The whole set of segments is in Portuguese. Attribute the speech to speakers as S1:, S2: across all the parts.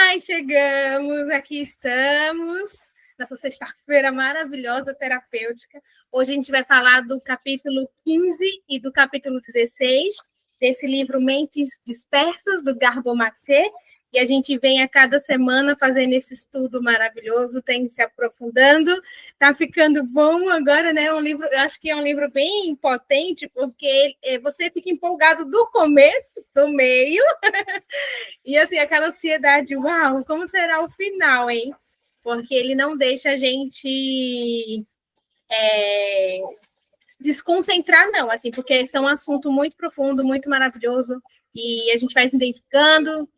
S1: Ai, chegamos, aqui estamos, nessa sexta-feira maravilhosa, terapêutica. Hoje a gente vai falar do capítulo 15 e do capítulo 16, desse livro Mentes Dispersas, do Gabor Maté, e a gente vem a cada semana fazendo esse estudo maravilhoso, tem se aprofundando, está ficando bom agora, né? Um livro, eu acho que é um livro bem potente, porque você fica empolgado do começo, do meio, e assim, aquela ansiedade, uau, como será o final, hein? Porque ele não deixa a gente desconcentrar, não, assim, porque esse é um assunto muito profundo, muito maravilhoso, e a gente vai se identificando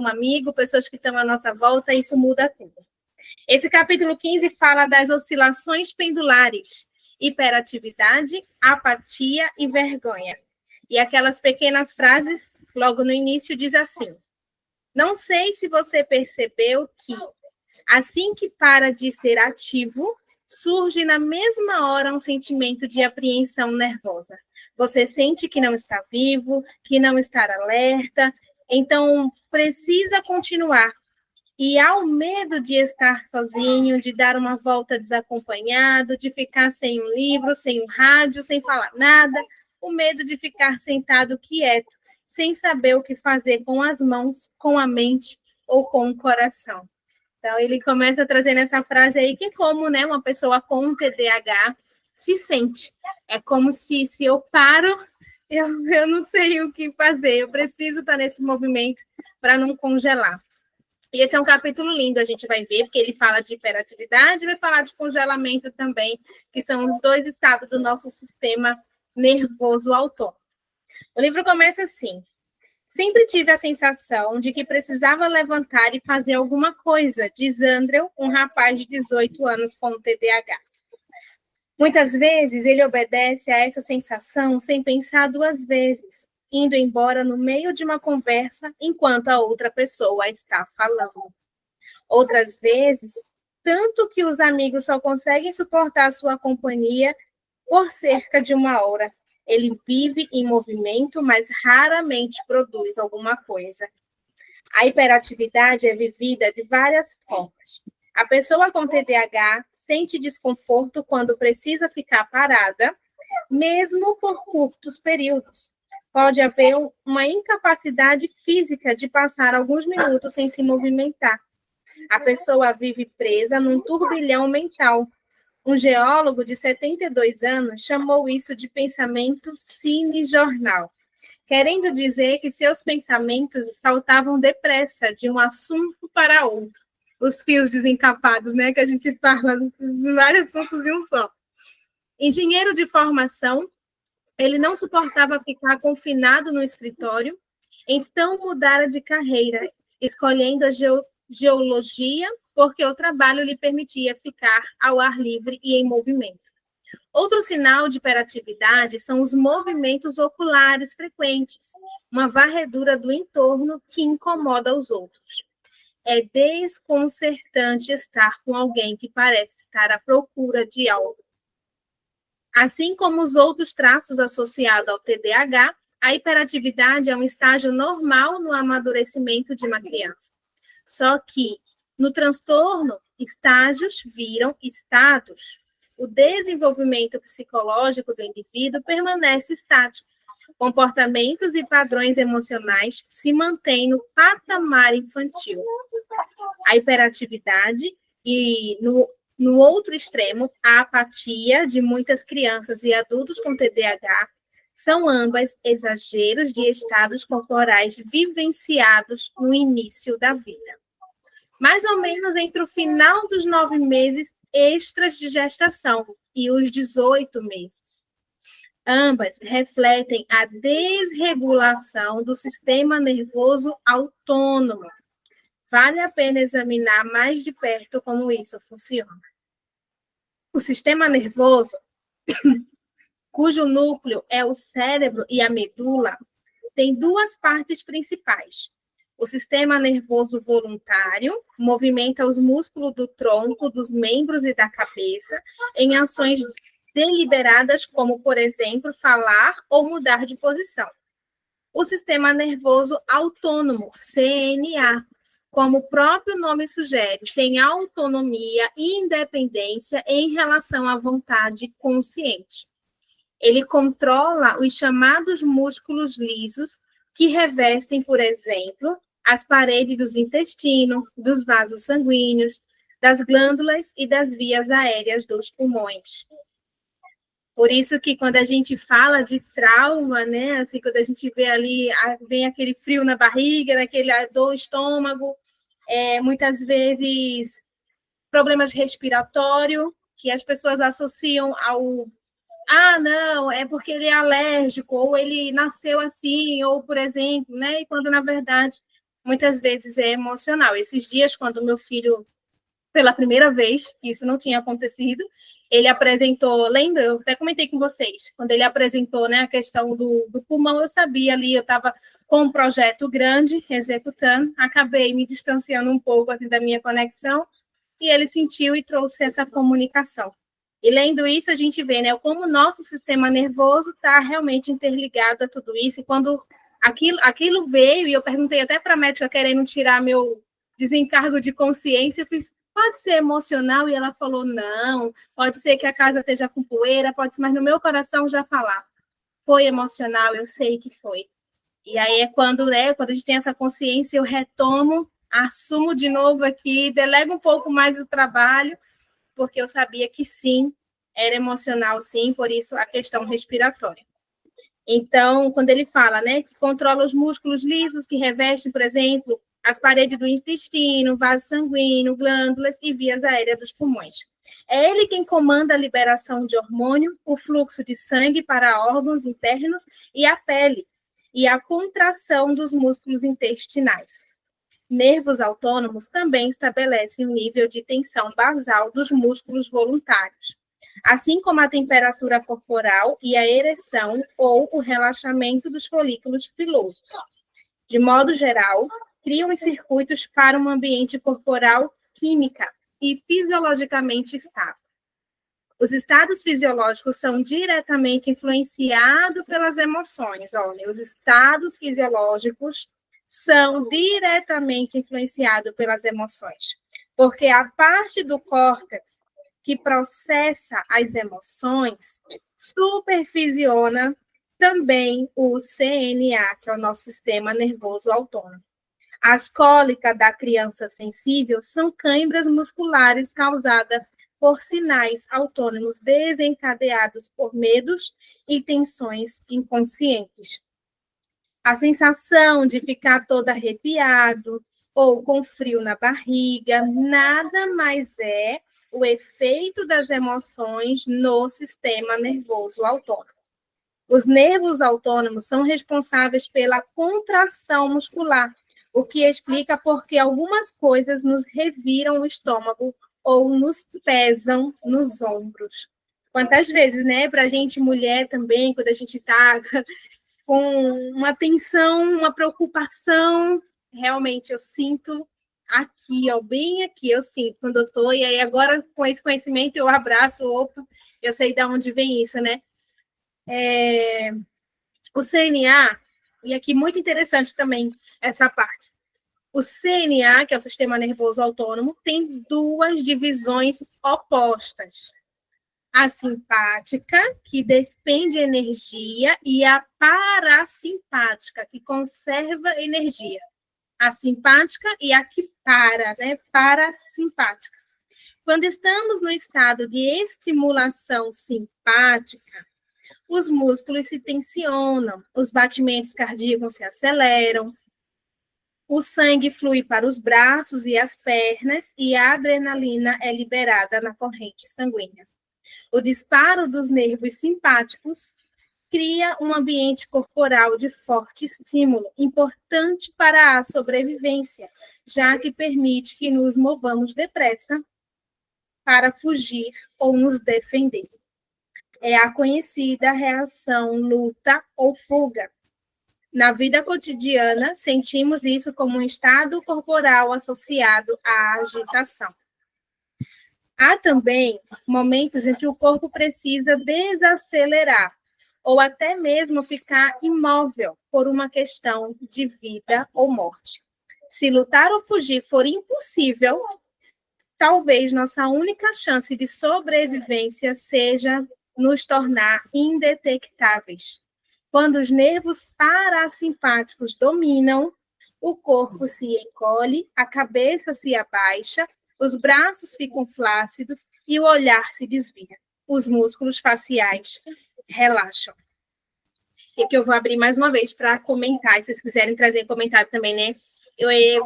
S1: um amigo, pessoas que estão à nossa volta, e isso muda tudo. Esse capítulo 15 fala das oscilações pendulares, hiperatividade, apatia e vergonha. E aquelas pequenas frases, logo no início, diz assim: não sei se você percebeu que, assim que para de ser ativo, surge na mesma hora um sentimento de apreensão nervosa. Você sente que não está vivo, que não está alerta, então precisa continuar. E há o medo de estar sozinho, de dar uma volta desacompanhado, de ficar sem um livro, sem um rádio, sem falar nada, o medo de ficar sentado quieto, sem saber o que fazer com as mãos, com a mente ou com o coração. Então, ele começa trazendo essa frase aí, que é como, né, uma pessoa com TDAH se sente. É como se eu paro, eu não sei o que fazer, eu preciso estar nesse movimento para não congelar. E esse é um capítulo lindo, a gente vai ver, porque ele fala de hiperatividade e vai falar de congelamento também, que são os dois estados do nosso sistema nervoso autônomo. O livro começa assim: sempre tive a sensação de que precisava levantar e fazer alguma coisa, diz Andrew, um rapaz de 18 anos com TDAH. Muitas vezes ele obedece a essa sensação sem pensar duas vezes, indo embora no meio de uma conversa enquanto a outra pessoa está falando. Outras vezes, tanto que os amigos só conseguem suportar sua companhia por cerca de uma hora. Ele vive em movimento, mas raramente produz alguma coisa. A hiperatividade é vivida de várias formas. A pessoa com TDAH sente desconforto quando precisa ficar parada, mesmo por curtos períodos. Pode haver uma incapacidade física de passar alguns minutos sem se movimentar. A pessoa vive presa num turbilhão mental. Um geólogo de 72 anos chamou isso de pensamento cinejornal, querendo dizer que seus pensamentos saltavam depressa de um assunto para outro. Os fios desencapados, né, que a gente fala de vários assuntos em um só. Engenheiro de formação, ele não suportava ficar confinado no escritório, então mudara de carreira, escolhendo a geologia, porque o trabalho lhe permitia ficar ao ar livre e em movimento. Outro sinal de hiperatividade são os movimentos oculares frequentes, uma varredura do entorno que incomoda os outros. É desconcertante estar com alguém que parece estar à procura de algo. Assim como os outros traços associados ao TDAH, a hiperatividade é um estágio normal no amadurecimento de uma criança. Só que, no transtorno, estágios viram estados. O desenvolvimento psicológico do indivíduo permanece estático. Comportamentos e padrões emocionais se mantêm no patamar infantil. A hiperatividade e, no outro extremo, a apatia de muitas crianças e adultos com TDAH são ambas exageros de estados corporais vivenciados no início da vida. Mais ou menos entre o final dos 9 meses extras de gestação e os 18 meses. Ambas refletem a desregulação do sistema nervoso autônomo. Vale a pena examinar mais de perto como isso funciona. O sistema nervoso, cujo núcleo é o cérebro e a medula, tem duas partes principais. O sistema nervoso voluntário movimenta os músculos do tronco, dos membros e da cabeça em ações deliberadas, como, por exemplo, falar ou mudar de posição. O sistema nervoso autônomo, CNA, como o próprio nome sugere, tem autonomia e independência em relação à vontade consciente. Ele controla os chamados músculos lisos, que revestem, por exemplo, as paredes dos intestinos, dos vasos sanguíneos, das glândulas e das vias aéreas dos pulmões. Por isso que quando a gente fala de trauma, né, assim, quando a gente vê ali, vem aquele frio na barriga, aquele dor no estômago, muitas vezes problemas respiratórios, que as pessoas associam ao não, é porque ele é alérgico, ou ele nasceu assim, ou, por exemplo, né? E quando, na verdade, muitas vezes é emocional. Esses dias, quando meu filho, pela primeira vez, isso não tinha acontecido, ele apresentou, lembra? Eu até comentei com vocês, quando ele apresentou, né, a questão do pulmão, eu sabia ali, eu estava com um projeto grande, executando, acabei me distanciando um pouco, assim, da minha conexão, e ele sentiu e trouxe essa comunicação. E lendo isso, a gente vê, né, como o nosso sistema nervoso está realmente interligado a tudo isso. E quando aquilo veio, e eu perguntei até para a médica querendo tirar meu desencargo de consciência, eu fiz, pode ser emocional? E ela falou, não, pode ser que a casa esteja com poeira, pode ser, mas no meu coração já falar. Foi emocional, eu sei que foi. E aí é quando, né, quando a gente tem essa consciência, eu retomo, assumo de novo aqui, delego um pouco mais o trabalho, porque eu sabia que sim, era emocional, sim, por isso a questão respiratória. Então, quando ele fala, né, que controla os músculos lisos que revestem, por exemplo, as paredes do intestino, vaso sanguíneo, glândulas e vias aéreas dos pulmões. É ele quem comanda a liberação de hormônio, o fluxo de sangue para órgãos internos e a pele, e a contração dos músculos intestinais. Nervos autônomos também estabelecem o nível de tensão basal dos músculos voluntários, assim como a temperatura corporal e a ereção ou o relaxamento dos folículos pilosos. De modo geral, criam os circuitos para um ambiente corporal química e fisiologicamente estável. Os estados fisiológicos são diretamente influenciados pelas emoções. Olha, os estados fisiológicos são diretamente influenciados pelas emoções, porque a parte do córtex que processa as emoções supervisiona também o CNA, que é o nosso sistema nervoso autônomo. As cólicas da criança sensível são câimbras musculares causadas por sinais autônomos desencadeados por medos e tensões inconscientes. A sensação de ficar todo arrepiado ou com frio na barriga nada mais é o efeito das emoções no sistema nervoso autônomo. Os nervos autônomos são responsáveis pela contração muscular, o que explica por que algumas coisas nos reviram o estômago ou nos pesam nos ombros. Quantas vezes, né, para a gente mulher também, quando a gente está com uma tensão, uma preocupação, realmente eu sinto aqui, ó, bem aqui, eu sinto quando eu estou, e aí agora com esse conhecimento eu abraço, opa, eu sei de onde vem isso, né? O CNA, e aqui muito interessante também essa parte, o CNA, que é o Sistema Nervoso Autônomo, tem duas divisões opostas. A simpática, que despende energia, e a parasimpática, que conserva energia. A simpática e a que para, né? Parasimpática. Quando estamos no estado de estimulação simpática, os músculos se tensionam, os batimentos cardíacos se aceleram, o sangue flui para os braços e as pernas e a adrenalina é liberada na corrente sanguínea. O disparo dos nervos simpáticos cria um ambiente corporal de forte estímulo, importante para a sobrevivência, já que permite que nos movamos depressa para fugir ou nos defender. É a conhecida reação luta ou fuga. Na vida cotidiana, sentimos isso como um estado corporal associado à agitação. Há também momentos em que o corpo precisa desacelerar, ou até mesmo ficar imóvel por uma questão de vida ou morte. Se lutar ou fugir for impossível, talvez nossa única chance de sobrevivência seja nos tornar indetectáveis. Quando os nervos parasimpáticos dominam, o corpo se encolhe, a cabeça se abaixa, os braços ficam flácidos e o olhar se desvia. Os músculos faciais relaxam. E que eu vou abrir mais uma vez para comentar, se vocês quiserem trazer comentário também, né?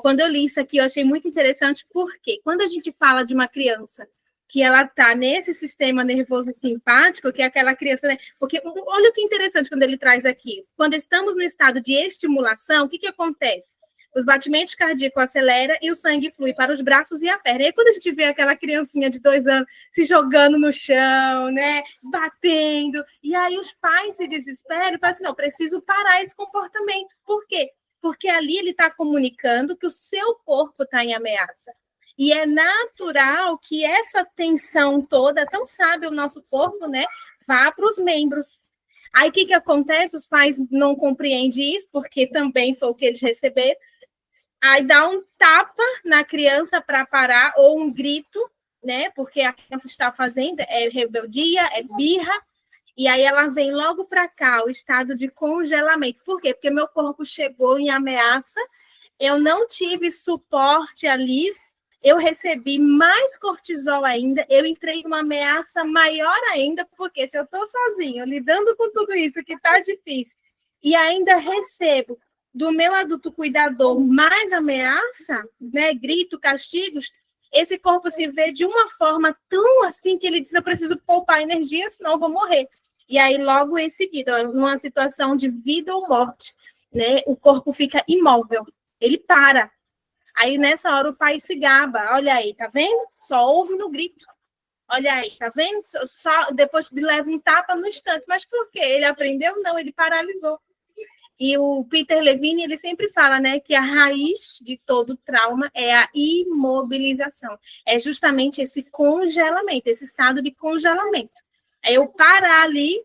S1: Quando eu li isso aqui, eu achei muito interessante, porque quando a gente fala de uma criança que ela está nesse sistema nervoso simpático, que é aquela criança, né? Porque olha que interessante quando ele traz aqui. Quando estamos no estado de estimulação, o que acontece? Os batimentos cardíacos aceleram e o sangue flui para os braços e a perna. E aí, quando a gente vê aquela criancinha de 2 anos se jogando no chão, né, batendo, e aí os pais se desesperam e falam assim, não, preciso parar esse comportamento. Por quê? Porque ali ele está comunicando que o seu corpo está em ameaça. E é natural que essa tensão toda, tão sabe o nosso corpo, né, vá para os membros. Aí o que acontece? Os pais não compreendem isso, porque também foi o que eles receberam. Aí dá um tapa na criança para parar, ou um grito, né? Porque a criança está fazendo é rebeldia, é birra, e aí ela vem logo para cá, o estado de congelamento. Por quê? Porque meu corpo chegou em ameaça, eu não tive suporte ali, eu recebi mais cortisol ainda, eu entrei em uma ameaça maior ainda, porque se eu estou sozinho, lidando com tudo isso que está difícil, e ainda recebo do meu adulto cuidador mais ameaça, né, grito, castigos, esse corpo se vê de uma forma tão assim que ele diz, eu preciso poupar energia, senão eu vou morrer. E aí, logo em seguida, numa situação de vida ou morte, né, o corpo fica imóvel, ele para. Aí, nessa hora, o pai se gaba. Olha aí, tá vendo? Só ouve no grito. Olha aí, tá vendo? Só depois leva um tapa no instante. Mas por quê? Ele aprendeu? Não, ele paralisou. E o Peter Levine, ele sempre fala, né, que a raiz de todo trauma é a imobilização. É justamente esse congelamento, esse estado de congelamento. É eu parar ali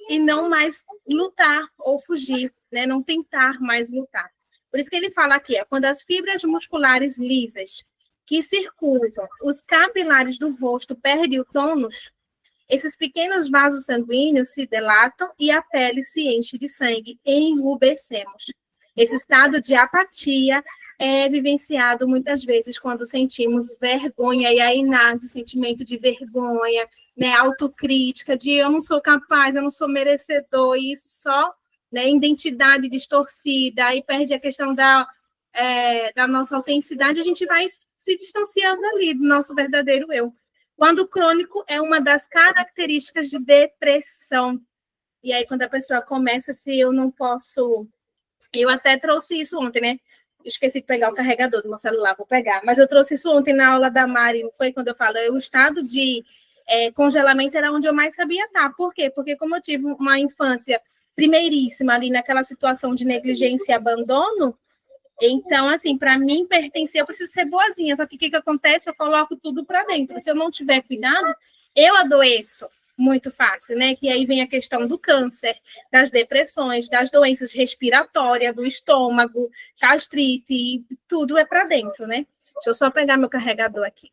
S1: e não mais lutar ou fugir, né? Não tentar mais lutar. Por isso que ele fala aqui, quando as fibras musculares lisas que circulam os capilares do rosto perdem o tônus, esses pequenos vasos sanguíneos se dilatam e a pele se enche de sangue, enrubescemos. Esse estado de apatia é vivenciado muitas vezes quando sentimos vergonha, e aí nasce o sentimento de vergonha, né, autocrítica, de eu não sou capaz, eu não sou merecedor, e isso só, né, identidade distorcida, aí perde a questão da nossa autenticidade, a gente vai se distanciando ali do nosso verdadeiro eu. Quando crônico é uma das características de depressão. E aí, quando a pessoa começa, se eu não posso... Eu até trouxe isso ontem, né? Esqueci de pegar o carregador do meu celular, vou pegar. Mas eu trouxe isso ontem na aula da Mari, não foi quando eu falei, o estado de congelamento era onde eu mais sabia estar. Por quê? Porque como eu tive uma infância primeiríssima ali naquela situação de negligência e abandono, então, assim, para mim pertencer, eu preciso ser boazinha. Só que o que acontece? Eu coloco tudo para dentro. Se eu não tiver cuidado, eu adoeço muito fácil, né? Que aí vem a questão do câncer, das depressões, das doenças respiratórias, do estômago, gastrite, tudo é para dentro, né? Deixa eu só pegar meu carregador aqui.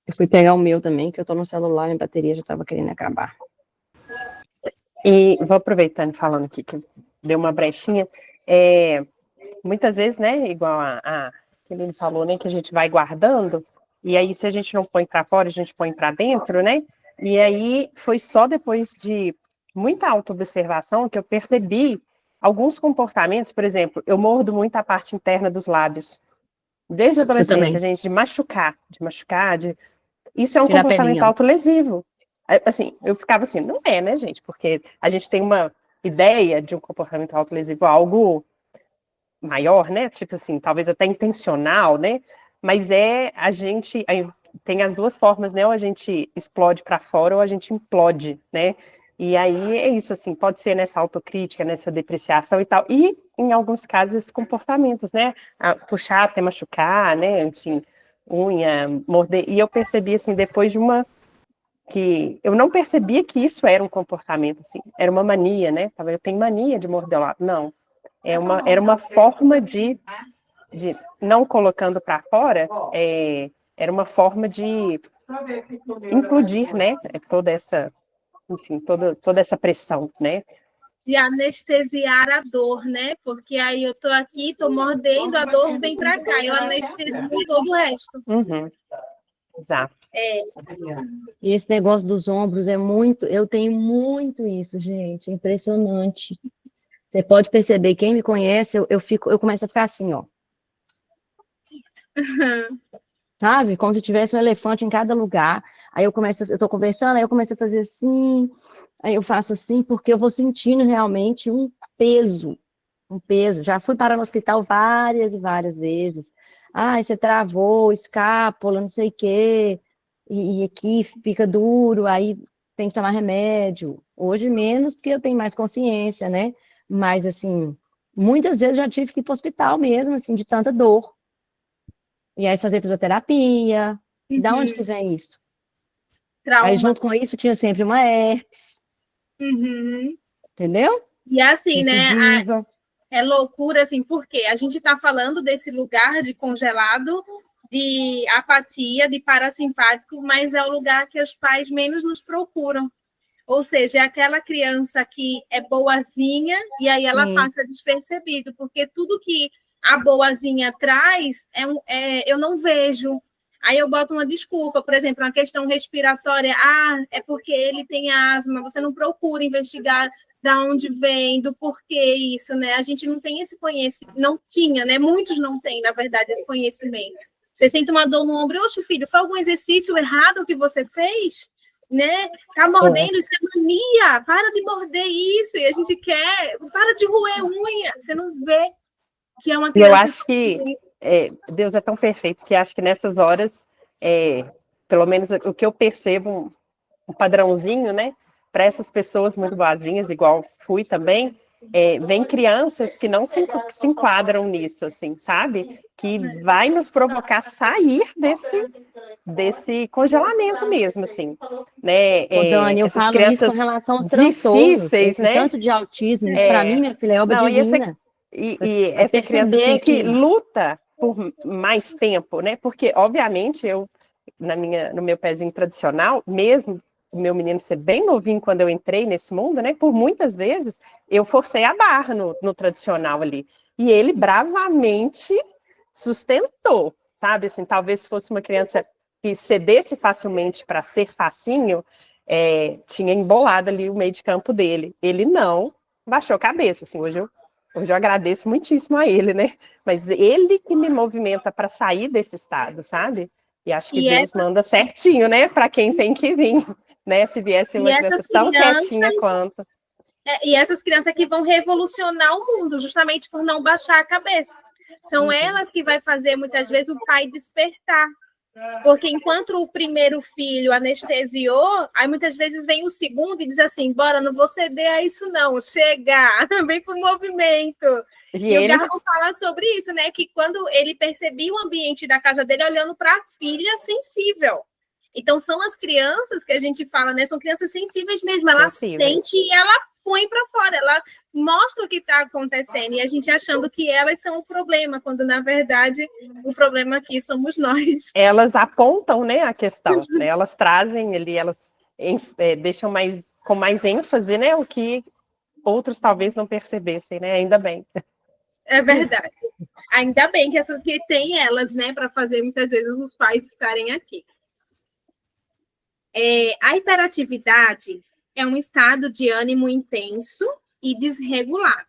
S2: Eu fui pegar o meu também, que eu tô no celular e a bateria já estava querendo acabar. E vou aproveitando, falando aqui, que deu uma brechinha, muitas vezes, né, igual que ele falou, né, que a gente vai guardando, e aí se a gente não põe para fora, a gente põe para dentro, né, e aí foi só depois de muita autoobservação que eu percebi alguns comportamentos, por exemplo, eu mordo muito a parte interna dos lábios, desde a adolescência, gente, de machucar, isso é um comportamento autolesivo. Assim, eu ficava assim, não é, né, gente? Porque a gente tem uma ideia de um comportamento autolesivo, algo maior, né? Tipo assim, talvez até intencional, né? Mas a gente tem as duas formas, né? Ou a gente explode para fora ou a gente implode, né? E aí é isso, assim, pode ser nessa autocrítica, nessa depreciação e tal. E, em alguns casos, esses comportamentos, né? Puxar até machucar, né? Enfim, unha, morder. E eu percebi, assim, depois de uma que eu não percebia que isso era um comportamento, assim, era uma mania, né? Eu tenho mania de morder o lábio. Não, era uma forma de não colocando para fora, era uma forma de implodir, né? Toda essa, enfim, toda essa pressão, né?
S1: De anestesiar a dor, né? Porque aí eu tô aqui, tô mordendo, a dor vem para cá, eu anestesio todo o resto.
S2: Uhum. Exato.
S3: E esse negócio dos ombros é muito, eu tenho muito isso, gente, é impressionante. Você pode perceber, quem me conhece, eu começo a ficar assim, ó. Sabe? Como se tivesse um elefante em cada lugar. Aí eu tô conversando, aí eu começo a fazer assim, aí eu faço assim, porque eu vou sentindo realmente um peso. Já fui parar no hospital várias e várias vezes. Ah, você travou, escápula, não sei o quê, e aqui fica duro, aí tem que tomar remédio. Hoje menos, porque eu tenho mais consciência, né? Mas, assim, muitas vezes já tive que ir para o hospital mesmo, assim, de tanta dor. E aí fazer fisioterapia. Da onde que vem isso? Aí,
S1: Trauma.
S3: junto com isso, tinha sempre uma herpes, entendeu?
S1: E assim, né?
S3: Recidiva.
S1: É loucura, assim, porque a gente está falando desse lugar de congelado, de apatia, de parasimpático, mas é o lugar que os pais menos nos procuram. Ou seja, é aquela criança que é boazinha e aí ela
S3: Sim.
S1: passa despercebido, porque tudo que a boazinha traz eu não vejo. Aí eu boto uma desculpa, por exemplo, uma questão respiratória. Ah, é porque ele tem asma. Você não procura investigar da onde vem, do porquê isso, né? A gente não tem esse conhecimento, não tinha, né? Muitos não têm, na verdade, esse conhecimento. Você sente uma dor no ombro, oxe, filho, foi algum exercício errado que você fez? Né? Tá mordendo, isso é mania, para de morder isso, e a gente quer, para de roer unha, você não vê que é uma criança.
S2: Eu acho que Deus é tão perfeito que acho que nessas horas, pelo menos o que eu percebo, um padrãozinho, né, para essas pessoas muito boazinhas, igual fui também, vem crianças que não se enquadram nisso, assim, sabe? Que vai nos provocar sair desse congelamento mesmo, assim, né?
S3: Ô, Dani, eu
S2: Essas
S3: falo isso com
S2: crianças
S3: relação aos transtornos.
S2: difíceis,
S3: Esse
S2: né?
S3: tanto de autismo, isso para mim, minha filha, é obra
S2: Não,
S3: divina.
S2: e
S3: Para
S2: essa criança assim
S3: perceber
S2: que
S3: que
S2: luta por mais tempo, né? Porque obviamente eu no meu pezinho tradicional, mesmo meu menino ser bem novinho quando eu entrei nesse mundo, né? Por muitas vezes eu forcei a barra no tradicional ali. E ele bravamente sustentou, sabe? Assim, talvez se fosse uma criança que cedesse facilmente para ser facinho, tinha embolado ali o meio de campo dele. Ele não baixou a cabeça, assim, hoje eu agradeço muitíssimo a ele, né? Mas ele que me movimenta para sair desse estado, sabe? E acho que Deus manda certinho, né? Para quem tem que vir, né? Se viesse uma criança tão quietinha quanto.
S1: E essas crianças que vão revolucionar o mundo, justamente por não baixar a cabeça. São elas que vai fazer, muitas vezes, o pai despertar. Porque enquanto o primeiro filho anestesiou, aí muitas vezes vem o segundo e diz assim, bora, não vou ceder a isso não, chega, vem pro movimento. E o Garbo fala sobre isso, né, que quando ele percebia o ambiente da casa dele olhando para a filha sensível. Então são as crianças que a gente fala, né, são crianças sensíveis mesmo, ela sente e ela põe para fora, ela mostra o que está acontecendo, e a gente achando que elas são o problema, quando na verdade o problema aqui somos nós.
S2: Elas apontam, né, a questão, né? Elas trazem ali, elas deixam com mais ênfase, né, o que outros talvez não percebessem, né? Ainda bem.
S1: É verdade. Ainda bem que tem elas, né, para fazer muitas vezes os pais estarem aqui. A hiperatividade é um estado de ânimo intenso e desregulado,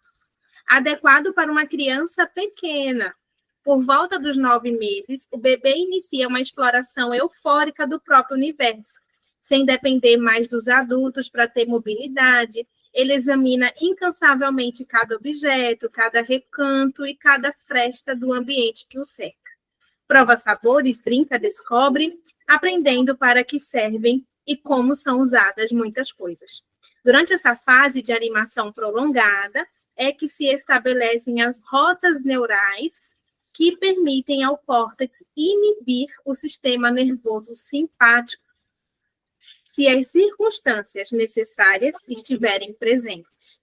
S1: adequado para uma criança pequena. Por volta dos 9 meses, o bebê inicia uma exploração eufórica do próprio universo, sem depender mais dos adultos para ter mobilidade. Ele examina incansavelmente cada objeto, cada recanto e cada fresta do ambiente que o cerca. Prova sabores, brinca, descobre, aprendendo para que servem e como são usadas muitas coisas. Durante essa fase de animação prolongada, é que se estabelecem as rotas neurais que permitem ao córtex inibir o sistema nervoso simpático se as circunstâncias necessárias estiverem presentes.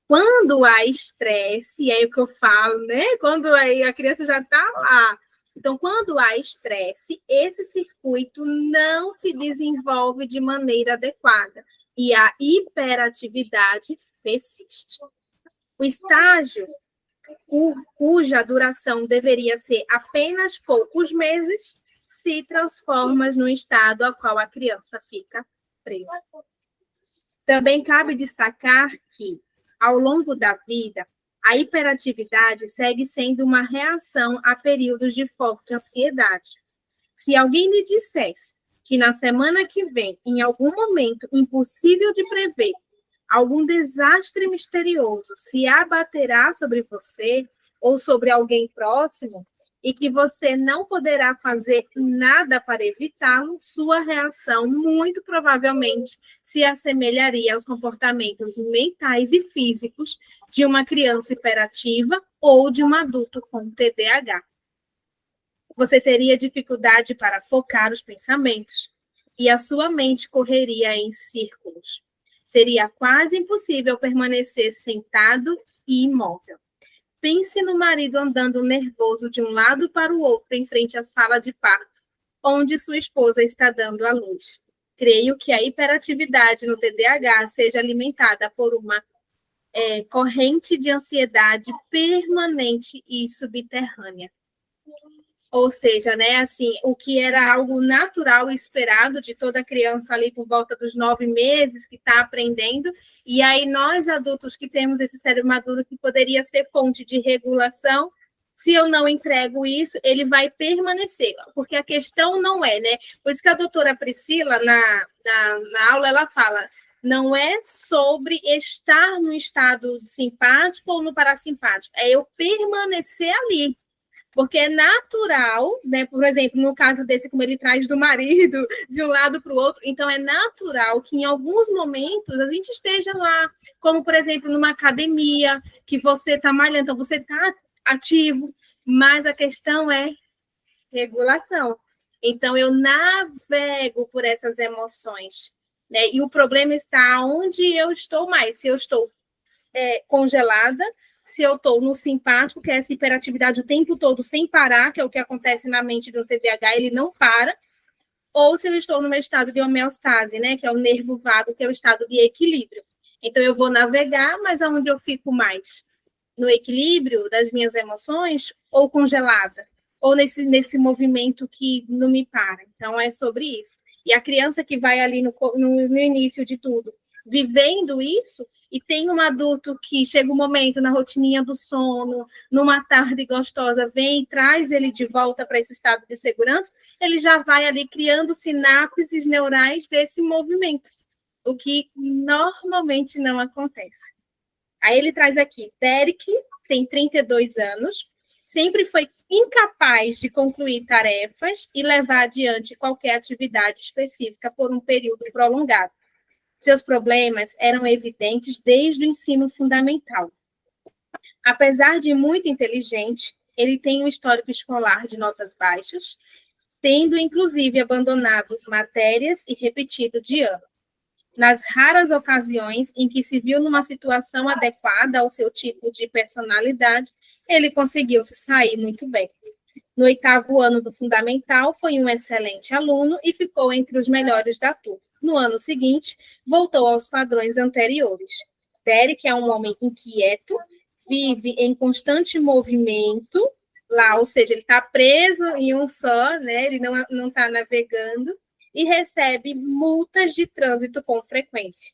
S1: Quando há estresse, e é o que eu falo, né? Quando a criança já está lá. Então, quando há estresse, esse circuito não se desenvolve de maneira adequada e a hiperatividade persiste. O estágio cuja duração deveria ser apenas poucos meses se transforma num estado ao qual a criança fica presa. Também cabe destacar que, ao longo da vida, a hiperatividade segue sendo uma reação a períodos de forte ansiedade. Se alguém lhe dissesse que na semana que vem, em algum momento impossível de prever, algum desastre misterioso se abaterá sobre você ou sobre alguém próximo, e que você não poderá fazer nada para evitá-lo, sua reação muito provavelmente se assemelharia aos comportamentos mentais e físicos de uma criança hiperativa ou de um adulto com TDAH. Você teria dificuldade para focar os pensamentos e a sua mente correria em círculos. Seria quase impossível permanecer sentado e imóvel. Pense no marido andando nervoso de um lado para o outro em frente à sala de parto, onde sua esposa está dando à luz. Creio que a hiperatividade no TDAH seja alimentada por uma corrente de ansiedade permanente e subterrânea. Ou seja, né, assim, o que era algo natural e esperado de toda criança ali por volta dos 9 meses, que está aprendendo, e aí nós adultos que temos esse cérebro maduro que poderia ser fonte de regulação, se eu não entrego isso, ele vai permanecer, porque a questão não é, né? Por isso que a doutora Priscila, na aula, ela fala, não é sobre estar no estado simpático ou no parasimpático, é eu permanecer ali. Porque é natural, né? Por exemplo, no caso desse, como ele traz do marido, de um lado para o outro, então é natural que em alguns momentos a gente esteja lá, como, por exemplo, numa academia, que você está malhando, então você está ativo, mas a questão é regulação. Então, eu navego por essas emoções, né? E o problema está onde eu estou mais, se eu estou congelada, se eu estou no simpático, que é essa hiperatividade o tempo todo sem parar, que é o que acontece na mente do TDAH, ele não para, ou se eu estou no meu estado de homeostase, né, que é o nervo vago, que é o estado de equilíbrio. Então, eu vou navegar, mas aonde eu fico mais? No equilíbrio das minhas emoções ou congelada? Ou nesse movimento que não me para? Então, é sobre isso. E a criança que vai ali no início de tudo, vivendo isso, e tem um adulto que chega um momento na rotininha do sono, numa tarde gostosa, vem e traz ele de volta para esse estado de segurança, ele já vai ali criando sinapses neurais desse movimento, o que normalmente não acontece. Aí ele traz aqui, Derek tem 32 anos, sempre foi incapaz de concluir tarefas e levar adiante qualquer atividade específica por um período prolongado. Seus problemas eram evidentes desde o ensino fundamental. Apesar de muito inteligente, ele tem um histórico escolar de notas baixas, tendo inclusive abandonado matérias e repetido de ano. Nas raras ocasiões em que se viu numa situação adequada ao seu tipo de personalidade, ele conseguiu se sair muito bem. No 8º ano do fundamental, foi um excelente aluno e ficou entre os melhores da turma. No ano seguinte, voltou aos padrões anteriores. Derek é um homem inquieto, vive em constante movimento, lá, ou seja, ele está preso em um só, né? Ele não está navegando, e recebe multas de trânsito com frequência.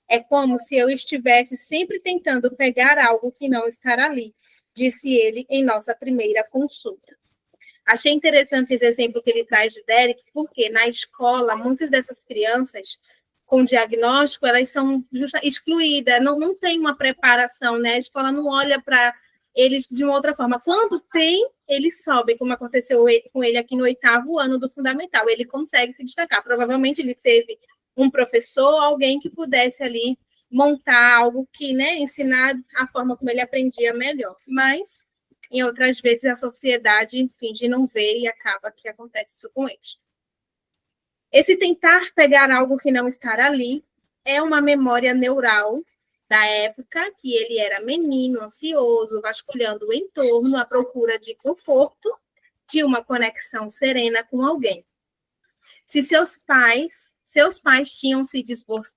S1: É como se eu estivesse sempre tentando pegar algo que não está ali, disse ele em nossa primeira consulta. Achei interessante esse exemplo que ele traz de Derek, porque na escola, muitas dessas crianças com diagnóstico, elas são excluídas, não tem uma preparação, né? A escola não olha para eles de uma outra forma. Quando tem, eles sobem, como aconteceu com ele aqui no 8º ano do fundamental. Ele consegue se destacar. Provavelmente ele teve um professor, alguém que pudesse ali montar algo que, né, ensinar a forma como ele aprendia melhor. Mas em outras vezes a sociedade finge não ver e acaba que acontece isso com eles. Esse tentar pegar algo que não está ali é uma memória neural da época que ele era menino, ansioso, vasculhando o entorno à procura de conforto, de uma conexão serena com alguém. Se seus pais tinham se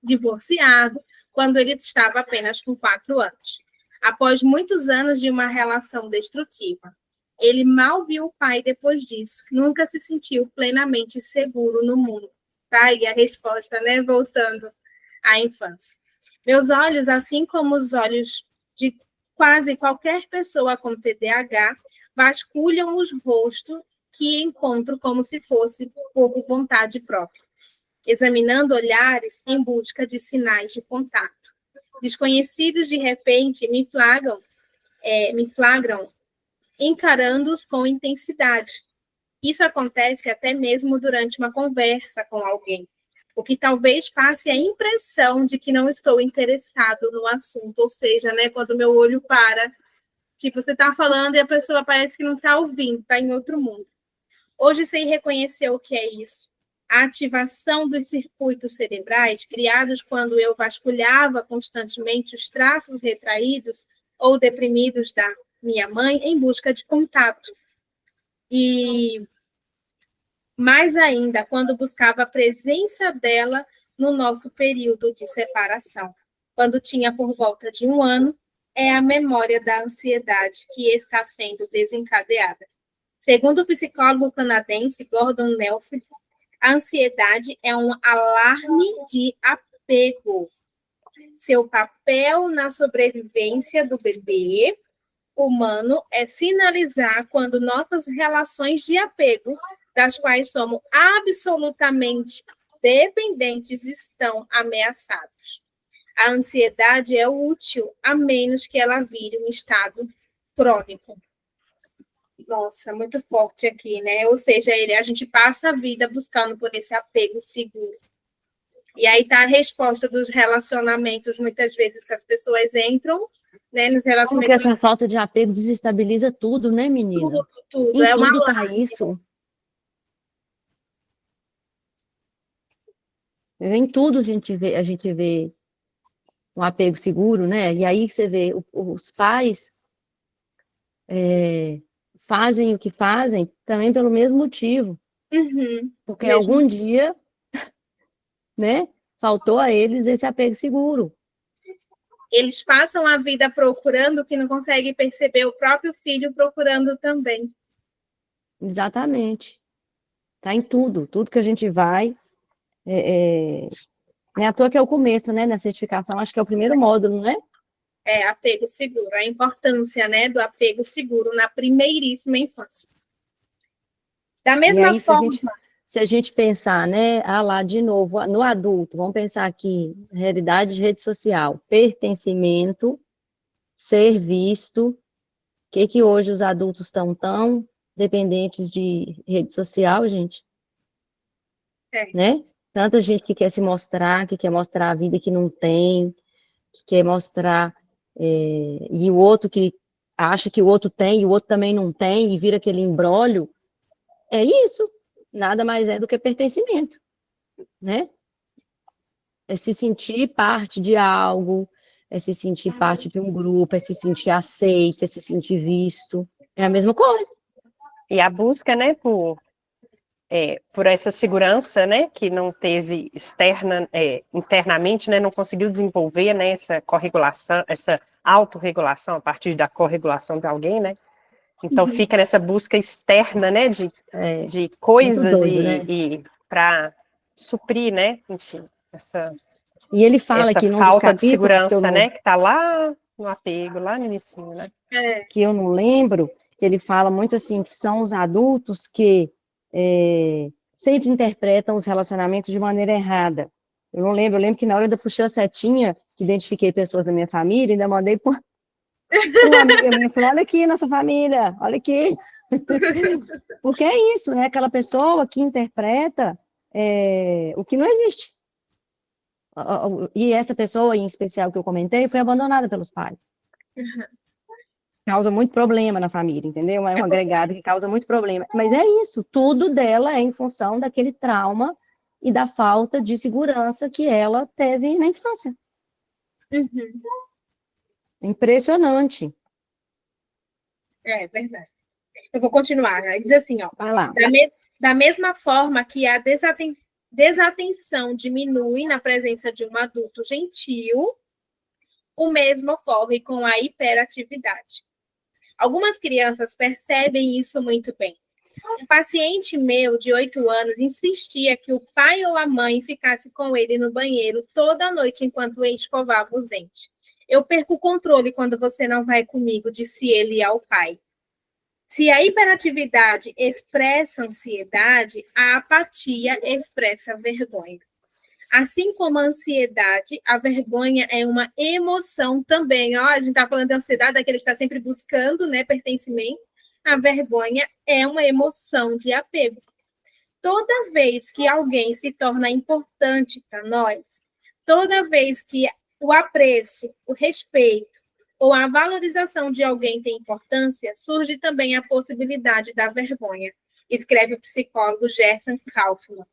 S1: divorciado quando ele estava apenas com 4 anos, após muitos anos de uma relação destrutiva. Ele mal viu o pai depois disso, nunca se sentiu plenamente seguro no mundo. Tá aí a resposta, né? Voltando à infância. Meus olhos, assim como os olhos de quase qualquer pessoa com TDAH, vasculham os rostos que encontro como se fosse por vontade própria, examinando olhares em busca de sinais de contato. Desconhecidos, de repente, me flagram encarando-os com intensidade. Isso acontece até mesmo durante uma conversa com alguém, o que talvez passe a impressão de que não estou interessado no assunto, ou seja, né, quando meu olho para, tipo, você está falando e a pessoa parece que não está ouvindo, está em outro mundo. Hoje sei reconhecer o que é isso. A ativação dos circuitos cerebrais criados quando eu vasculhava constantemente os traços retraídos ou deprimidos da minha mãe em busca de contato. E mais ainda, quando buscava a presença dela no nosso período de separação. Quando tinha por volta de 1 ano, é a memória da ansiedade que está sendo desencadeada. Segundo o psicólogo canadense Gordon Nelford, a ansiedade é um alarme de apego. Seu papel na sobrevivência do bebê humano é sinalizar quando nossas relações de apego, das quais somos absolutamente dependentes, estão ameaçados. A ansiedade é útil, a menos que ela vire um estado crônico. Nossa, muito forte aqui, né? Ou seja, a gente passa a vida buscando por esse apego seguro. E aí está a resposta dos relacionamentos, muitas vezes, que as pessoas entram, né, nos
S3: Como que
S1: relacionamentos.
S3: essa falta de apego desestabiliza tudo, né, menina?
S1: Tudo.
S3: Em
S1: É uma
S3: tudo tá isso. Em tudo a gente vê um apego seguro, né? E aí você vê os pais fazem o que fazem também pelo mesmo motivo. Porque
S1: mesmo.
S3: algum dia, né, faltou a eles esse apego seguro.
S1: Eles passam a vida procurando que não conseguem perceber o próprio filho procurando também.
S3: Exatamente. Tá em tudo que a gente vai. Não é à toa que é o começo, né, na certificação, acho que é o primeiro módulo, né?
S1: É, apego seguro, a importância, né, do apego seguro na primeiríssima infância. Da mesma
S3: aí,
S1: forma...
S3: Se a gente pensar, né, lá, de novo, no adulto, vamos pensar aqui, realidade de rede social, pertencimento, ser visto, o que hoje os adultos estão tão dependentes de rede social, gente? Né? Tanta gente que quer se mostrar, que quer mostrar a vida que não tem, que quer mostrar, e o outro que acha que o outro tem, e o outro também não tem, e vira aquele imbróglio. É isso, nada mais é do que pertencimento, né? É se sentir parte de algo, é se sentir parte de um grupo, é se sentir aceito, é se sentir visto, é a mesma coisa.
S2: E a busca, né, por essa segurança, né, que não teve internamente, né, não conseguiu desenvolver, né, essa corregulação, essa autorregulação a partir da corregulação de alguém, né, então fica nessa busca externa, né, de coisas
S3: doido, né?
S2: e para suprir, né, enfim,
S3: e ele fala
S2: essa
S3: aqui num
S2: falta
S3: dos
S2: de segurança,
S3: não,
S2: né, que está lá no apego, lá no início, né.
S3: Que eu não lembro, que ele fala muito assim, que são os adultos que sempre interpretam os relacionamentos de maneira errada. Eu não lembro, eu lembro que na hora eu puxei a setinha, que identifiquei pessoas da minha família, ainda mandei para uma amiga minha, falei, olha aqui nossa família, olha aqui. Porque é isso, né? Aquela pessoa que interpreta o que não existe. E essa pessoa, em especial, que eu comentei, foi abandonada pelos pais. Causa muito problema na família, entendeu? É um agregado que causa muito problema. Mas é isso, tudo dela é em função daquele trauma e da falta de segurança que ela teve na infância.
S1: Uhum.
S3: Impressionante.
S1: É verdade. Eu vou continuar. Diz assim, ó.
S3: Vai lá.
S1: Da mesma forma que a desatenção diminui na presença de um adulto gentil, o mesmo ocorre com a hiperatividade. Algumas crianças percebem isso muito bem. Um paciente meu, de 8 anos, insistia que o pai ou a mãe ficasse com ele no banheiro toda noite enquanto ele escovava os dentes. Eu perco o controle quando você não vai comigo, disse ele ao pai. Se a hiperatividade expressa ansiedade, a apatia expressa vergonha. Assim como a ansiedade, a vergonha é uma emoção também. Ó, a gente está falando de ansiedade, daquele que está sempre buscando, né, pertencimento. A vergonha é uma emoção de apego. Toda vez que alguém se torna importante para nós, toda vez que o apreço, o respeito ou a valorização de alguém tem importância, surge também a possibilidade da vergonha, escreve o psicólogo Gerson Kaufmann.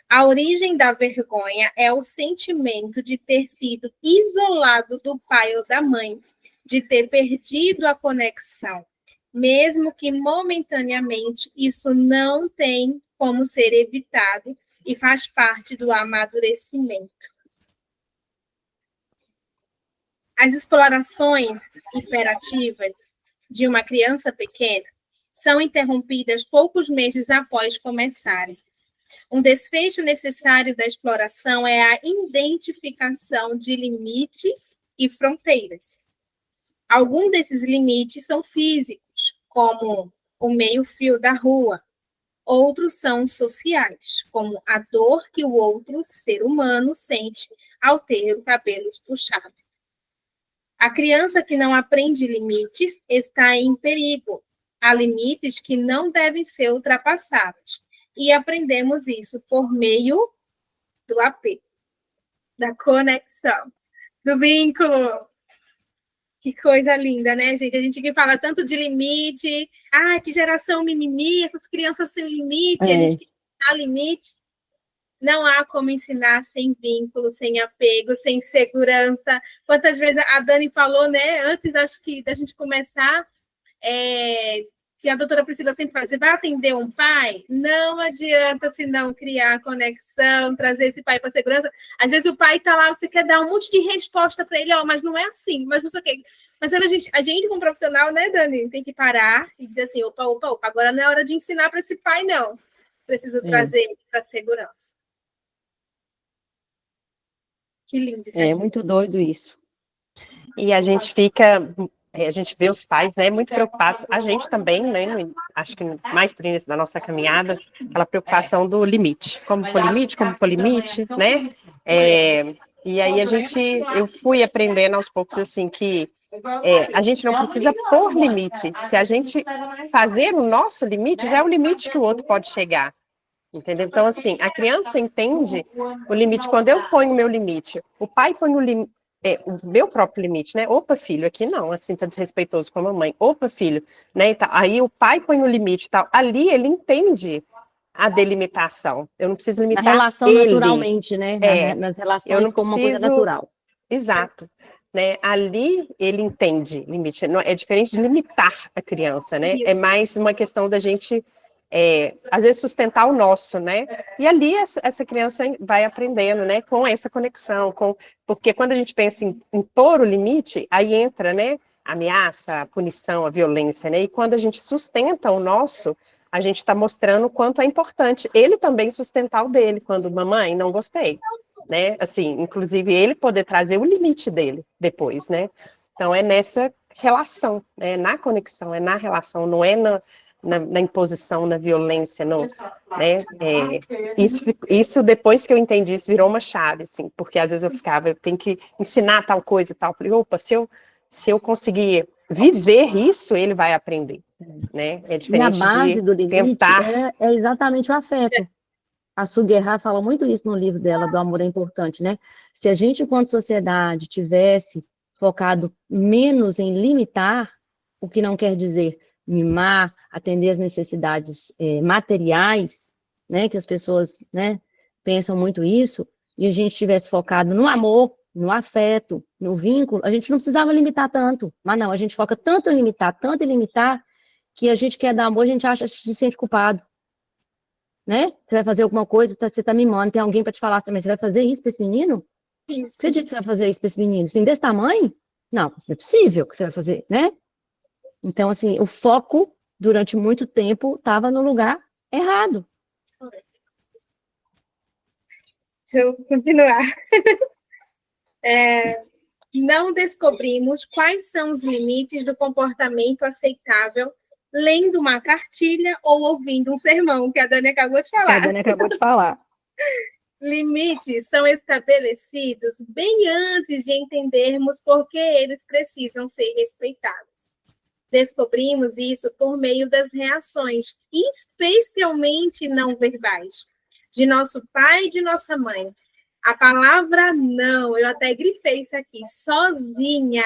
S1: A origem da vergonha é o sentimento de ter sido isolado do pai ou da mãe, de ter perdido a conexão. Mesmo que momentaneamente, isso não tem como ser evitado e faz parte do amadurecimento. As explorações hiperativas de uma criança pequena são interrompidas poucos meses após começarem. Um desfecho necessário da exploração é a identificação de limites e fronteiras. Alguns desses limites são físicos, como o meio-fio da rua. Outros são sociais, como a dor que o outro ser humano sente ao ter o cabelo puxado. A criança que não aprende limites está em perigo. Há limites que não devem ser ultrapassados. E aprendemos isso por meio do apego, da conexão, do vínculo. Que coisa linda, né, gente? A gente que fala tanto de limite, que geração mimimi, essas crianças sem limite, a gente que dá limite. Não há como ensinar sem vínculo, sem apego, sem segurança. Quantas vezes a Dani falou, né, antes acho que da gente começar, que a doutora Priscila sempre faz, você vai atender um pai? Não adianta se não criar conexão, trazer esse pai para segurança. Às vezes o pai está lá, você quer dar um monte de resposta para ele, mas não é assim, mas não sei o quê. Mas a gente como profissional, né, Dani, tem que parar e dizer assim, opa, agora não é hora de ensinar para esse pai, não. Preciso trazer ele para segurança. Que lindo isso aqui.
S3: É muito doido isso.
S2: E a gente vê os pais, né, muito preocupados, a gente também, né, acho que mais por início da nossa caminhada, aquela preocupação do limite, como pôr limite, né, e aí eu fui aprendendo aos poucos, assim, que a gente não precisa pôr limite, se a gente fazer o nosso limite, já é o limite que o outro pode chegar, entendeu? Então, assim, a criança entende o limite, quando eu ponho o meu limite, o pai põe o limite, o meu próprio limite, né? Opa, filho, aqui não, assim, tá desrespeitoso com a mamãe. Opa, filho, né? Aí o pai põe o limite e tal. Ali ele entende a delimitação. Eu não preciso limitar
S3: Na relação
S2: ele.
S3: Naturalmente, né? Nas relações como uma coisa natural.
S2: Exato. Né? Ali ele entende limite. É diferente de limitar a criança, né?
S1: Isso.
S2: É mais uma questão da gente às vezes sustentar o nosso, né? E ali essa criança vai aprendendo, né? Com essa conexão, porque quando a gente pensa em pôr o limite, aí entra, né? A ameaça, a punição, a violência, né? E quando a gente sustenta o nosso, a gente está mostrando o quanto é importante ele também sustentar o dele, quando mamãe, não gostei, né? Assim, inclusive ele poder trazer o limite dele depois, né? Então é nessa relação, né? Na conexão, é na relação, não é na imposição, na violência, não, né? Isso depois que eu entendi, isso virou uma chave, assim, porque às vezes eu tenho que ensinar tal coisa e tal. Falei, opa, se eu conseguir viver isso, ele vai aprender, né? É diferente
S3: E a base do limite
S2: tentar...
S3: é exatamente o afeto. A Su Guerra fala muito isso no livro dela, do Amor é Importante, né? Se a gente, enquanto sociedade, tivesse focado menos em limitar, o que não quer dizer mimar, atender as necessidades materiais, né, que as pessoas, né, pensam muito isso, e a gente tivesse focado no amor, no afeto, no vínculo, a gente não precisava limitar tanto. Mas não, a gente foca tanto em limitar, que a gente quer dar amor, a gente acha, se sente culpado. Né? Você vai fazer alguma coisa, você tá mimando, tem alguém para te falar assim, mas você vai fazer isso para esse menino?
S1: Isso.
S3: Acredita que você vai fazer isso para esse menino? Esse menino desse tamanho? Não, isso não é possível que você vai fazer, né? Então, assim, o foco, durante muito tempo, estava no lugar errado.
S1: Deixa eu continuar. Não descobrimos quais são os limites do comportamento aceitável lendo uma cartilha ou ouvindo um sermão, que a Dani acabou de
S3: Que a
S1: falar.
S3: Dani acabou de falar.
S1: Limites são estabelecidos bem antes de entendermos por que eles precisam ser respeitados. Descobrimos isso por meio das reações, especialmente não verbais, de nosso pai e de nossa mãe. A palavra não, eu até grifei isso aqui, sozinha,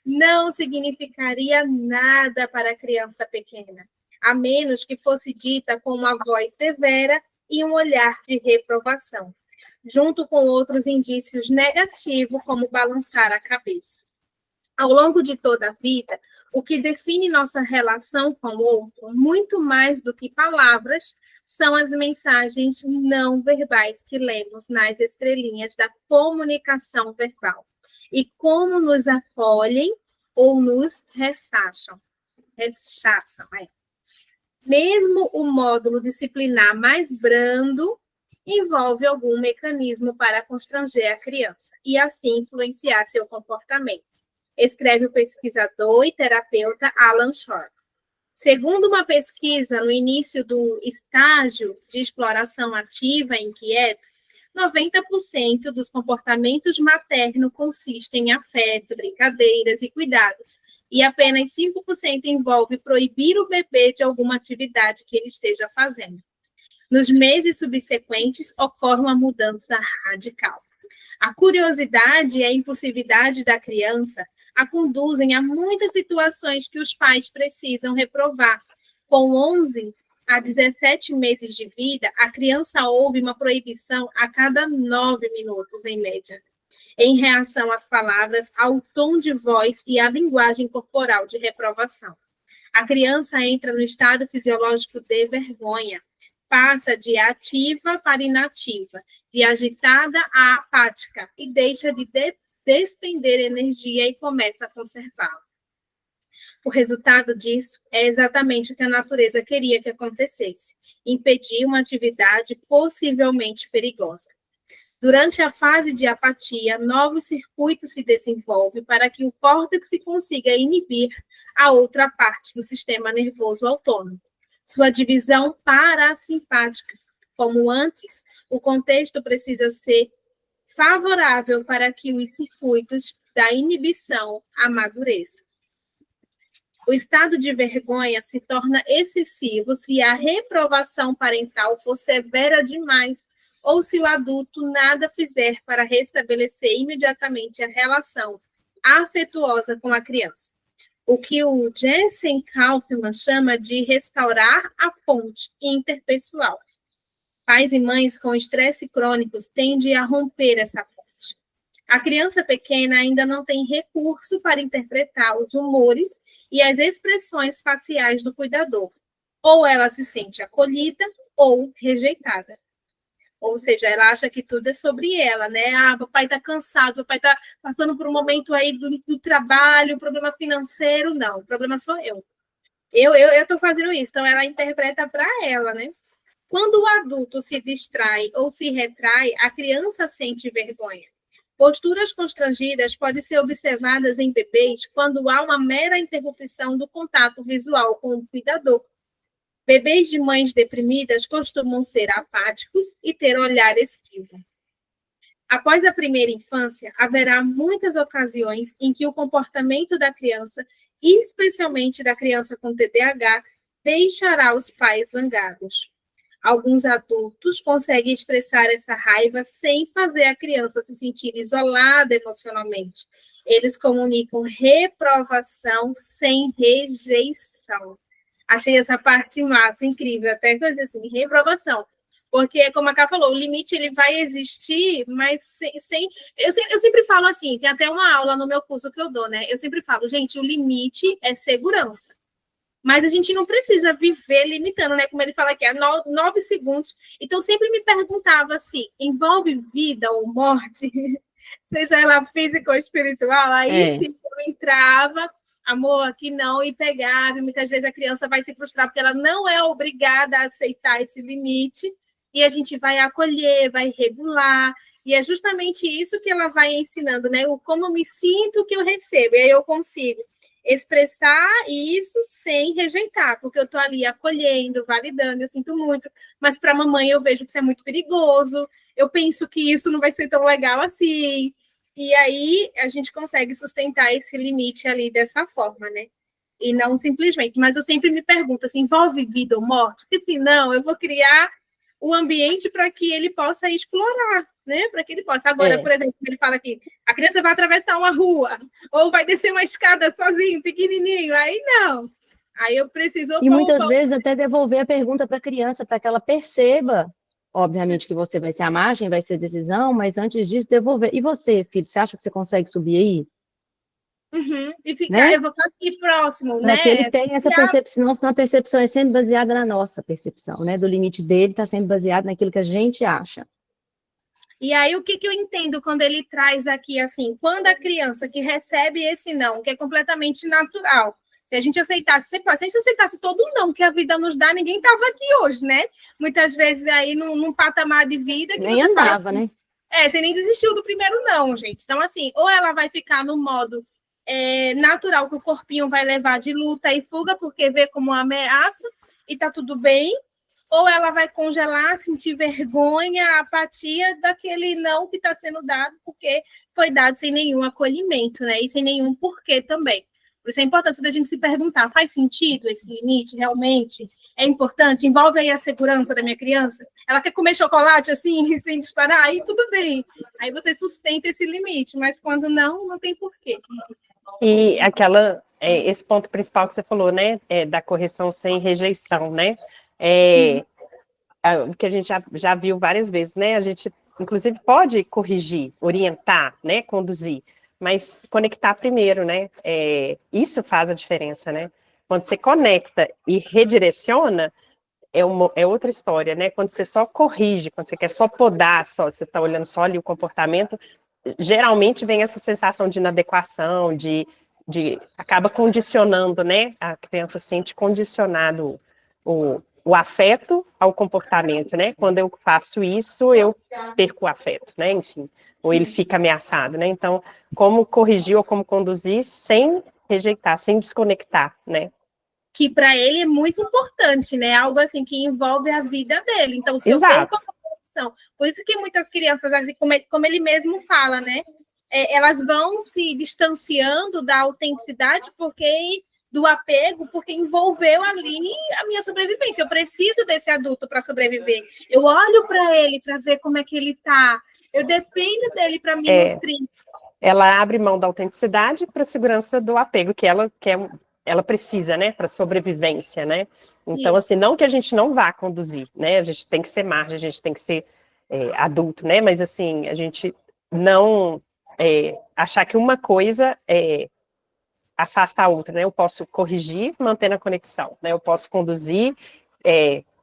S1: não significaria nada para a criança pequena, a menos que fosse dita com uma voz severa e um olhar de reprovação, junto com outros indícios negativos, como balançar a cabeça. Ao longo de toda a vida, o que define nossa relação com o outro, muito mais do que palavras, são as mensagens não verbais que lemos nas estrelinhas da comunicação verbal e como nos acolhem ou nos rechaçam. Mesmo o módulo disciplinar mais brando envolve algum mecanismo para constranger a criança e assim influenciar seu comportamento, escreve o pesquisador e terapeuta Alan Shore. Segundo uma pesquisa no início do estágio de exploração ativa inquieto, 90% dos comportamentos maternos consistem em afeto, brincadeiras e cuidados, e apenas 5% envolve proibir o bebê de alguma atividade que ele esteja fazendo. Nos meses subsequentes, ocorre uma mudança radical. A curiosidade e a impulsividade da criança a conduzem a muitas situações que os pais precisam reprovar. Com 11 a 17 meses de vida, a criança ouve uma proibição a cada 9 minutos, em média, em reação às palavras, ao tom de voz e à linguagem corporal de reprovação. A criança entra no estado fisiológico de vergonha, passa de ativa para inativa, de agitada a apática e deixa de despender energia e começa a conservá-la. O resultado disso é exatamente o que a natureza queria que acontecesse: impedir uma atividade possivelmente perigosa. Durante a fase de apatia, novos circuitos se desenvolvem para que o córtex consiga inibir a outra parte do sistema nervoso autônomo. Sua divisão parasimpática. Como antes, o contexto precisa ser favorável para que os circuitos da inibição amadureçam. O estado de vergonha se torna excessivo se a reprovação parental for severa demais ou se o adulto nada fizer para restabelecer imediatamente a relação afetuosa com a criança. O que o Jensen Kaufman chama de restaurar a ponte interpessoal. Pais e mães com estresse crônicos tendem a romper essa ponte. A criança pequena ainda não tem recurso para interpretar os humores e as expressões faciais do cuidador. Ou ela se sente acolhida ou rejeitada. Ou seja, ela acha que tudo é sobre ela, né? Ah, papai está cansado, papai está passando por um momento aí do trabalho, problema financeiro. Não, o problema sou eu. Eu estou fazendo isso. Então, ela interpreta para ela, né? Quando o adulto se distrai ou se retrai, a criança sente vergonha. Posturas constrangidas podem ser observadas em bebês quando há uma mera interrupção do contato visual com o cuidador. Bebês de mães deprimidas costumam ser apáticos e ter olhar esquivo. Após a primeira infância, haverá muitas ocasiões em que o comportamento da criança, especialmente da criança com TDAH, deixará os pais zangados. Alguns adultos conseguem expressar essa raiva sem fazer a criança se sentir isolada emocionalmente. Eles comunicam reprovação sem rejeição. Achei essa parte massa, incrível, até coisa assim, reprovação. Porque, como a Ká falou, o limite ele vai existir, mas eu sempre falo assim, tem até uma aula no meu curso que eu dou, né? Eu sempre falo, gente, o limite é segurança. Mas a gente não precisa viver limitando, né? Como ele fala aqui, 9 segundos. Então, sempre me perguntava se envolve vida ou morte, seja ela física ou espiritual. Aí sim eu entrava, amor, aqui não, e pegava. E muitas vezes a criança vai se frustrar porque ela não é obrigada a aceitar esse limite. E a gente vai acolher, vai regular. E é justamente isso que ela vai ensinando, né? O como eu me sinto que eu recebo. E aí eu consigo expressar isso sem rejeitar, porque eu estou ali acolhendo, validando, eu sinto muito, mas para a mamãe eu vejo que isso é muito perigoso, eu penso que isso não vai ser tão legal assim, e aí a gente consegue sustentar esse limite ali dessa forma, né? E não simplesmente, mas eu sempre me pergunto, assim, envolve vida ou morte? Porque senão eu vou criar o ambiente para que ele possa explorar, né? Para que ele possa. Agora, por exemplo, ele fala aqui, a criança vai atravessar uma rua, ou vai descer uma escada sozinho, pequenininho, aí não. Aí eu preciso...
S3: E muitas vezes até devolver a pergunta para a criança, para que ela perceba, obviamente que você vai ser a margem, vai ser a decisão, mas antes disso, devolver. E você, filho, você acha que você consegue subir aí?
S1: E ficar,
S3: né?
S1: eu vou estar aqui próximo,
S3: Para
S1: né?
S3: que ele tenha essa percepção, senão a percepção é sempre baseada na nossa percepção, né? Do limite dele está sempre baseado naquilo que a gente acha.
S1: E aí, o que eu entendo quando ele traz aqui, assim, quando a criança que recebe esse não, que é completamente natural, se a gente aceitasse, se a gente aceitasse todo o não que a vida nos dá, ninguém estava aqui hoje, né? Muitas vezes aí num patamar de vida que
S3: nem
S1: você
S3: andava,
S1: faz,
S3: né?
S1: você nem desistiu do primeiro não, gente. Então, assim, ou ela vai ficar no modo natural, que o corpinho vai levar de luta e fuga, porque vê como uma ameaça, e tá tudo bem, ou ela vai congelar, sentir vergonha, apatia daquele não que está sendo dado, porque foi dado sem nenhum acolhimento, né? E sem nenhum porquê também. Por isso é importante a gente se perguntar, faz sentido esse limite realmente? É importante? Envolve aí a segurança da minha criança? Ela quer comer chocolate assim, sem disparar? Aí tudo bem. Aí você sustenta esse limite, mas quando não, não tem porquê.
S2: E esse ponto principal que você falou, né, da correção sem rejeição, né, que a gente já viu várias vezes, né, a gente, inclusive, pode corrigir, orientar, né, conduzir, mas conectar primeiro, né, isso faz a diferença, né, quando você conecta e redireciona, é outra história, né, quando você só corrige, quando você quer só podar, você está olhando só ali o comportamento, geralmente vem essa sensação de inadequação, acaba condicionando, né? A criança sente condicionado o afeto ao comportamento, né? Quando eu faço isso, eu perco o afeto, né? Enfim, ou ele fica ameaçado, né? Então, como corrigir ou como conduzir sem rejeitar, sem desconectar, né?
S1: Que para ele é muito importante, né? Algo assim que envolve a vida dele. Então, se
S2: Exato.
S1: eu tenho como opção, por isso que muitas crianças, assim, como ele mesmo fala, né? Elas vão se distanciando da autenticidade do apego, porque envolveu ali a minha sobrevivência. Eu preciso desse adulto para sobreviver. Eu olho para ele para ver como é que ele está. Eu dependo dele para me nutrir.
S2: Ela abre mão da autenticidade para a segurança do apego que ela precisa, né, para sobrevivência, né? Então,
S1: Isso.
S2: assim, não que a gente não vá conduzir, né? A gente tem que ser margem, a gente tem que ser adulto, né? Mas, assim, a gente não achar que uma coisa afasta a outra, né? Eu posso corrigir mantendo a conexão, né? Eu posso conduzir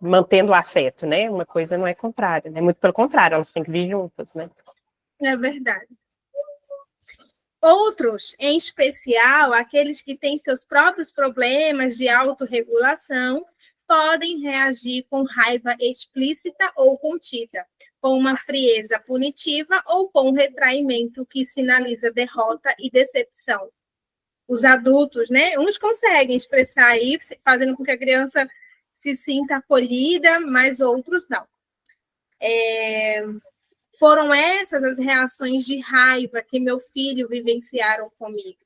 S2: mantendo o afeto, né? Uma coisa não é contrária, né? Muito pelo contrário, elas têm que vir juntas, né?
S1: É verdade. Outros, em especial, aqueles que têm seus próprios problemas de autorregulação, podem reagir com raiva explícita ou contida, com uma frieza punitiva ou com um retraimento que sinaliza derrota e decepção. Os adultos, né? Uns conseguem expressar aí, fazendo com que a criança se sinta acolhida, mas outros não. Foram essas as reações de raiva que meu filho vivenciaram comigo.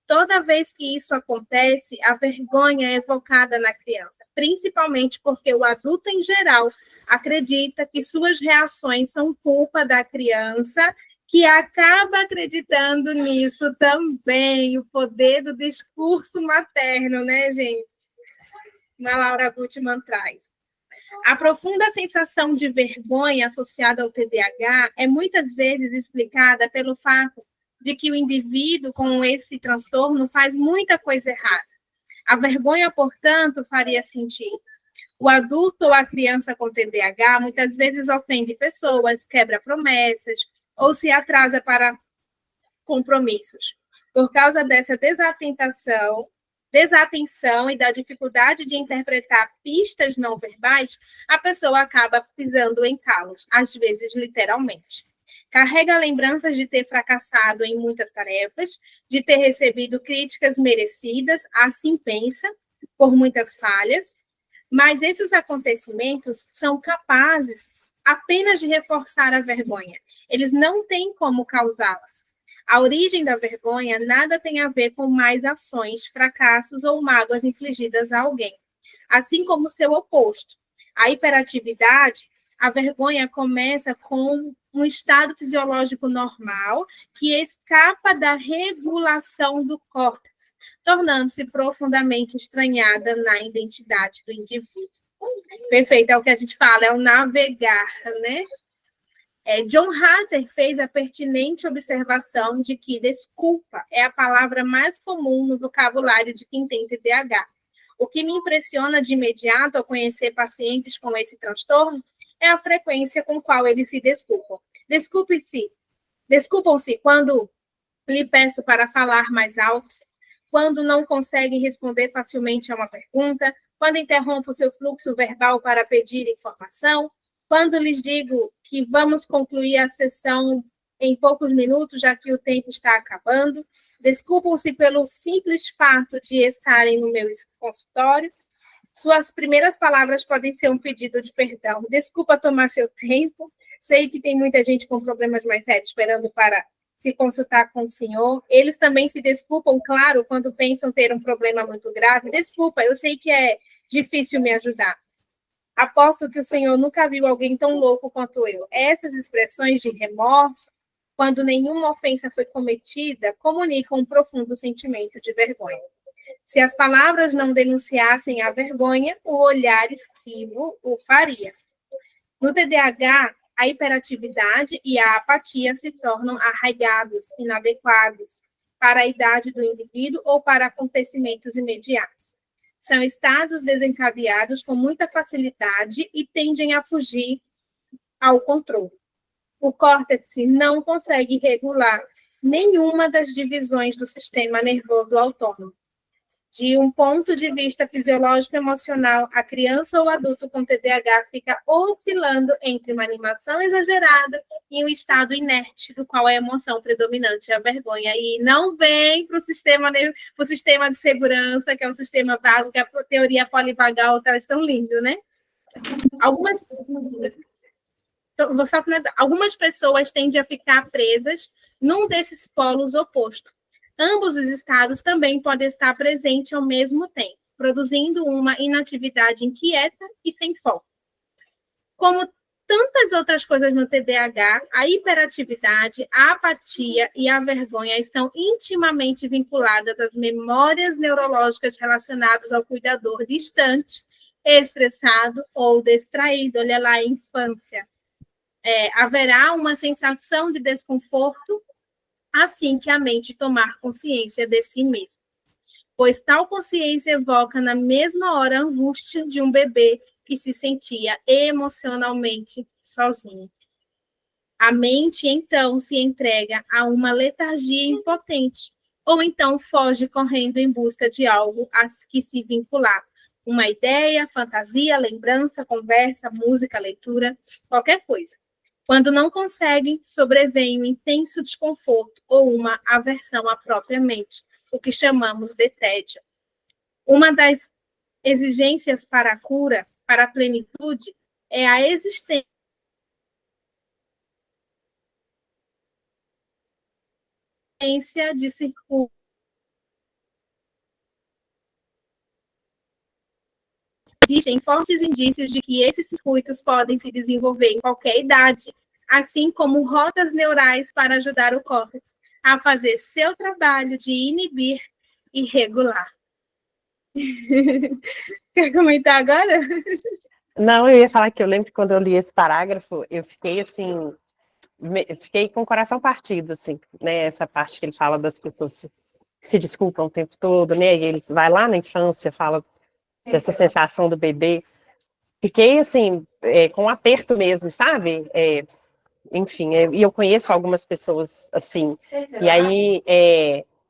S1: Toda vez que isso acontece, a vergonha é evocada na criança, principalmente porque o adulto, em geral, acredita que suas reações são culpa da criança, que acaba acreditando nisso também, o poder do discurso materno, né, gente? Uma Laura Gutmann traz. A profunda sensação de vergonha associada ao TDAH é muitas vezes explicada pelo fato de que o indivíduo com esse transtorno faz muita coisa errada. A vergonha, portanto, faria sentido. O adulto ou a criança com TDAH muitas vezes ofende pessoas, quebra promessas ou se atrasa para compromissos. Por causa dessa desatenção e da dificuldade de interpretar pistas não verbais, a pessoa acaba pisando em calos, às vezes literalmente. Carrega lembranças de ter fracassado em muitas tarefas, de ter recebido críticas merecidas, assim pensa, por muitas falhas, mas esses acontecimentos são capazes apenas de reforçar a vergonha. Eles não têm como causá-las. A origem da vergonha nada tem a ver com mais ações, fracassos ou mágoas infligidas a alguém. Assim como seu oposto, a hiperatividade, a vergonha começa com um estado fisiológico normal que escapa da regulação do córtex, tornando-se profundamente estranhada na identidade do indivíduo. Perfeito, é o que a gente fala, é o navegar, né? John Hatter fez a pertinente observação de que desculpa é a palavra mais comum no vocabulário de quem tem TDAH. O que me impressiona de imediato ao conhecer pacientes com esse transtorno é a frequência com qual eles se desculpam. Desculpam-se quando lhe peço para falar mais alto, quando não conseguem responder facilmente a uma pergunta, quando interrompo o seu fluxo verbal para pedir informação, quando lhes digo que vamos concluir a sessão em poucos minutos, já que o tempo está acabando, desculpam-se pelo simples fato de estarem no meu consultório. Suas primeiras palavras podem ser um pedido de perdão. Desculpa tomar seu tempo. Sei que tem muita gente com problemas mais sérios esperando para se consultar com o senhor. Eles também se desculpam, claro, quando pensam ter um problema muito grave. Desculpa, eu sei que é difícil me ajudar. Aposto que o senhor nunca viu alguém tão louco quanto eu. Essas expressões de remorso, quando nenhuma ofensa foi cometida, comunicam um profundo sentimento de vergonha. Se as palavras não denunciassem a vergonha, o olhar esquivo o faria. No TDAH, a hiperatividade e a apatia se tornam arraigados, inadequados para a idade do indivíduo ou para acontecimentos imediatos. São estados desencadeados com muita facilidade e tendem a fugir ao controle. O córtex não consegue regular nenhuma das divisões do sistema nervoso autônomo. De um ponto de vista fisiológico e emocional, a criança ou adulto com TDAH fica oscilando entre uma animação exagerada e um estado inerte, do qual a emoção predominante é a vergonha. E não vem para o sistema de segurança, que é o sistema vago, que é a teoria polivagal traz tão lindo, né? Algumas pessoas tendem a ficar presas num desses polos opostos. Ambos os estados também podem estar presentes ao mesmo tempo, produzindo uma inatividade inquieta e sem foco. Como tantas outras coisas no TDAH, a hiperatividade, a apatia e a vergonha estão intimamente vinculadas às memórias neurológicas relacionadas ao cuidador distante, estressado ou distraído. Olha lá, a infância. Haverá uma sensação de desconforto assim que a mente tomar consciência de si mesma, pois tal consciência evoca na mesma hora a angústia de um bebê que se sentia emocionalmente sozinho. A mente, então, se entrega a uma letargia impotente, ou então foge correndo em busca de algo a que se vincular. Uma ideia, fantasia, lembrança, conversa, música, leitura, qualquer coisa. Quando não conseguem, sobrevém um intenso desconforto ou uma aversão à própria mente, o que chamamos de tédio. Uma das exigências para a cura, para a plenitude, é a existência de circuitos. Existem fortes indícios de que esses circuitos podem se desenvolver em qualquer idade, assim como rotas neurais para ajudar o córtex a fazer seu trabalho de inibir e regular. Quer comentar agora?
S2: Não, eu ia falar que eu lembro que quando eu li esse parágrafo, eu fiquei assim, fiquei com o coração partido, assim, né? Essa parte que ele fala das pessoas se desculpam o tempo todo, né? E ele vai lá na infância, fala dessa sensação do bebê. Fiquei assim, com um aperto mesmo, sabe? Enfim, e eu conheço algumas pessoas assim. E aí,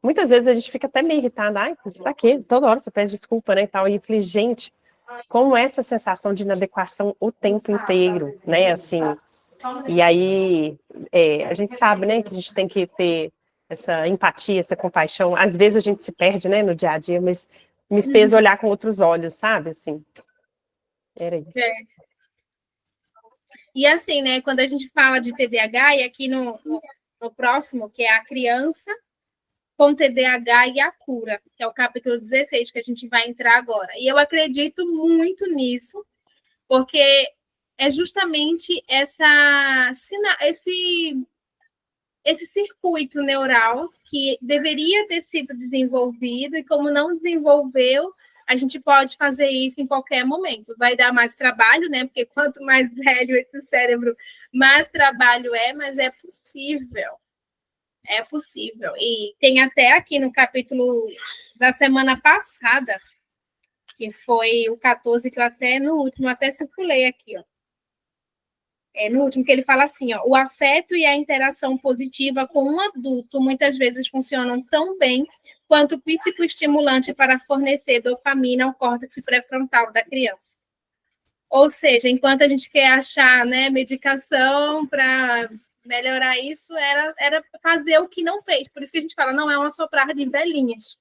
S2: muitas vezes a gente fica até meio irritada. Ai, pra quê? Toda hora você pede desculpa, né? E tal. E eu falei, gente, como essa sensação de inadequação o tempo inteiro, né? Assim, e aí a gente sabe, né, que a gente tem que ter essa empatia, essa compaixão. Às vezes a gente se perde, né, no dia a dia, mas me fez olhar com outros olhos, sabe? Assim, era isso.
S1: E assim, né, quando a gente fala de TDAH, e aqui no próximo, que é a criança com TDAH e a cura, que é o capítulo 16, que a gente vai entrar agora. E eu acredito muito nisso, porque é justamente esse circuito neural que deveria ter sido desenvolvido, e como não desenvolveu, a gente pode fazer isso em qualquer momento. Vai dar mais trabalho, né? Porque quanto mais velho esse cérebro, mais trabalho mas é possível. É possível. E tem até aqui no capítulo da semana passada, que foi o 14, que eu até no último, até circulei aqui, ó. No último, que ele fala assim, ó, o afeto e a interação positiva com um adulto muitas vezes funcionam tão bem quanto o psicoestimulante para fornecer dopamina ao córtex pré-frontal da criança. Ou seja, enquanto a gente quer achar, né, medicação para melhorar isso, era fazer o que não fez. Por isso que a gente fala, não é uma soprar de velhinhas.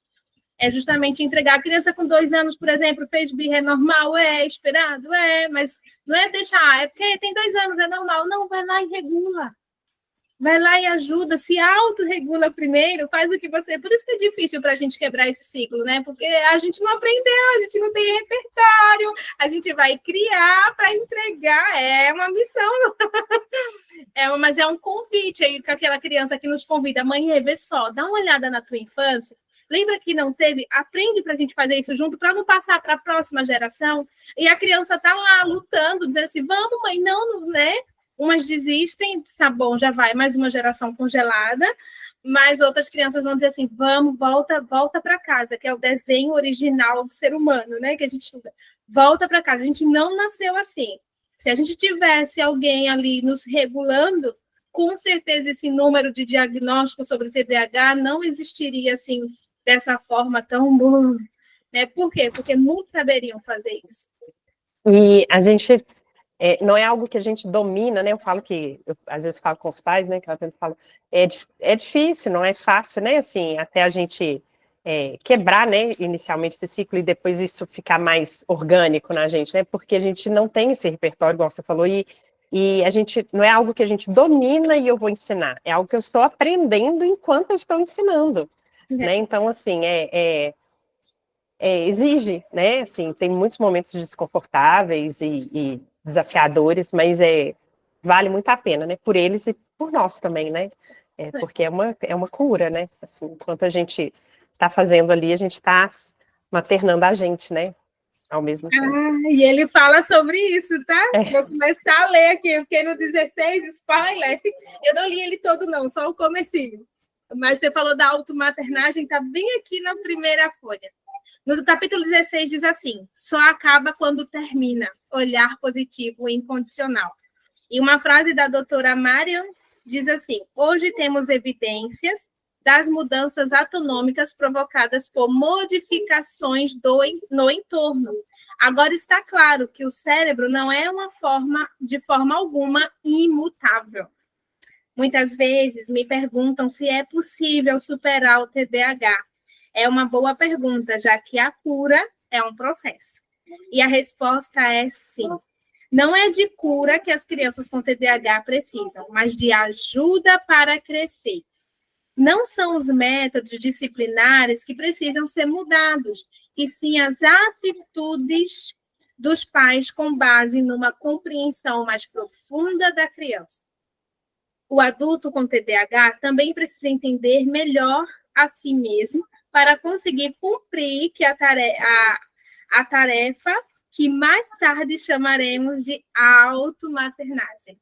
S1: É justamente entregar a criança com 2 anos, por exemplo, fez birra, é normal, esperado, mas não é deixar, é porque tem 2 anos, é normal. Não, vai lá e regula. Vai lá e ajuda, se autorregula primeiro, faz o que você... Por isso que é difícil para a gente quebrar esse ciclo, né? Porque a gente não aprendeu, a gente não tem repertório, a gente vai criar para entregar, é uma missão. Mas é um convite aí com aquela criança que nos convida, mãe, vê só, dá uma olhada na tua infância, lembra que não teve? Aprende para a gente fazer isso junto, para não passar para a próxima geração. E a criança está lá lutando, dizendo assim, vamos, mãe, não, né? Umas desistem, tá bom, já vai mais uma geração congelada, mas outras crianças vão dizer assim, vamos, volta para casa, que é o desenho original do ser humano, né? Que a gente estuda. Volta para casa, a gente não nasceu assim. Se a gente tivesse alguém ali nos regulando, com certeza esse número de diagnóstico sobre TDAH não existiria assim dessa forma tão boa, né? Por quê? Porque muitos saberiam fazer isso.
S2: E a gente não é algo que a gente domina, né? Eu falo que, às vezes falo com os pais, né? Que ela sempre fala, é difícil, não é fácil, né? Assim, até a gente quebrar, né? Inicialmente esse ciclo e depois isso ficar mais orgânico na gente, né? Porque a gente não tem esse repertório, igual você falou, e a gente não é algo que a gente domina e eu vou ensinar, é algo que eu estou aprendendo enquanto eu estou ensinando, né? Então, assim, exige, né? Assim, tem muitos momentos desconfortáveis e desafiadores, mas vale muito a pena, né? Por eles e por nós também, né? Porque é uma cura, né? Assim, enquanto a gente está fazendo ali, a gente está maternando a gente, né? Ao mesmo tempo.
S1: E ele fala sobre isso, tá? Vou começar a ler aqui, eu fiquei no 16, spoiler. Eu não li ele todo, não, só o comecinho. Mas você falou da automaternagem, tá bem aqui na primeira folha. No capítulo 16 diz assim, só acaba quando termina, olhar positivo e incondicional. E uma frase da doutora Marian diz assim, hoje temos evidências das mudanças autonômicas provocadas por modificações no entorno. Agora está claro que o cérebro não é de forma alguma, imutável. Muitas vezes me perguntam se é possível superar o TDAH. É uma boa pergunta, já que a cura é um processo. E a resposta é sim. Não é de cura que as crianças com TDAH precisam, mas de ajuda para crescer. Não são os métodos disciplinares que precisam ser mudados, e sim as atitudes dos pais com base numa compreensão mais profunda da criança. O adulto com TDAH também precisa entender melhor a si mesmo para conseguir cumprir a tarefa que mais tarde chamaremos de automaternagem.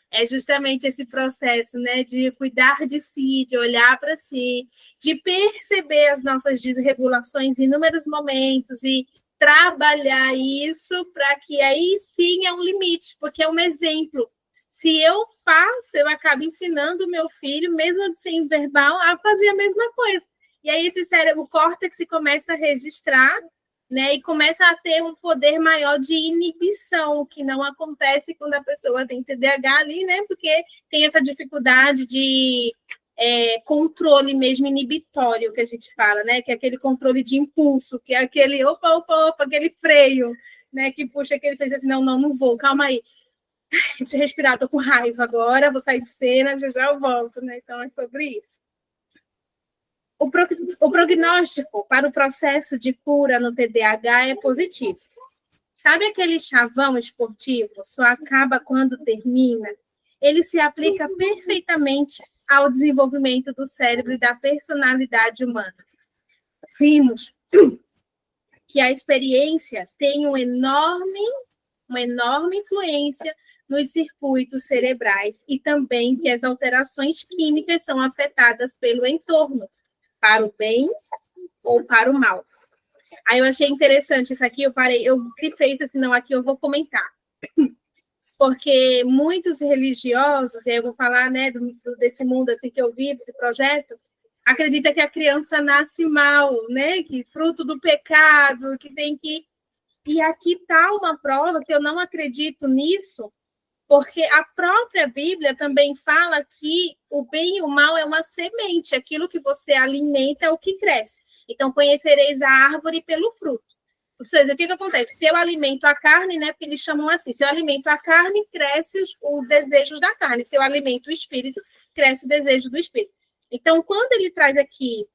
S1: É justamente esse processo, né, de cuidar de si, de olhar para si, de perceber as nossas desregulações em inúmeros momentos e trabalhar isso para que aí sim é um limite, porque é um exemplo. Se eu faço, eu acabo ensinando o meu filho, mesmo sem verbal, a fazer a mesma coisa. E aí esse cérebro, o córtex, começa a registrar, né, e começa a ter um poder maior de inibição, que não acontece quando a pessoa tem TDAH ali, né, porque tem essa dificuldade de controle mesmo inibitório que a gente fala, né, que é aquele controle de impulso, que é aquele opa, aquele freio, né, que puxa, que ele fez assim, não vou, calma aí, deixa eu respirar, tô com raiva agora, vou sair de cena, já eu volto, né, então é sobre isso. O prognóstico para o processo de cura no TDAH é positivo. Sabe aquele chavão esportivo? Só acaba quando termina? Ele se aplica perfeitamente ao desenvolvimento do cérebro e da personalidade humana. Vimos que a experiência tem uma enorme influência nos circuitos cerebrais e também que as alterações químicas são afetadas pelo entorno, para o bem ou para o mal. Aí eu achei interessante isso aqui, eu grifei isso assim, não, aqui eu vou comentar. Porque muitos religiosos, e aí eu vou falar, né, desse mundo assim que eu vivo, desse projeto, acredita que a criança nasce mal, né, que fruto do pecado, que tem que... E aqui está uma prova que eu não acredito nisso, porque a própria Bíblia também fala que o bem e o mal é uma semente, aquilo que você alimenta é o que cresce. Então, conhecereis a árvore pelo fruto. Ou seja, o que acontece? Se eu alimento a carne, né, porque eles chamam assim, se eu alimento a carne, cresce os desejos da carne. Se eu alimento o espírito, cresce o desejo do espírito. Então, quando ele traz aqui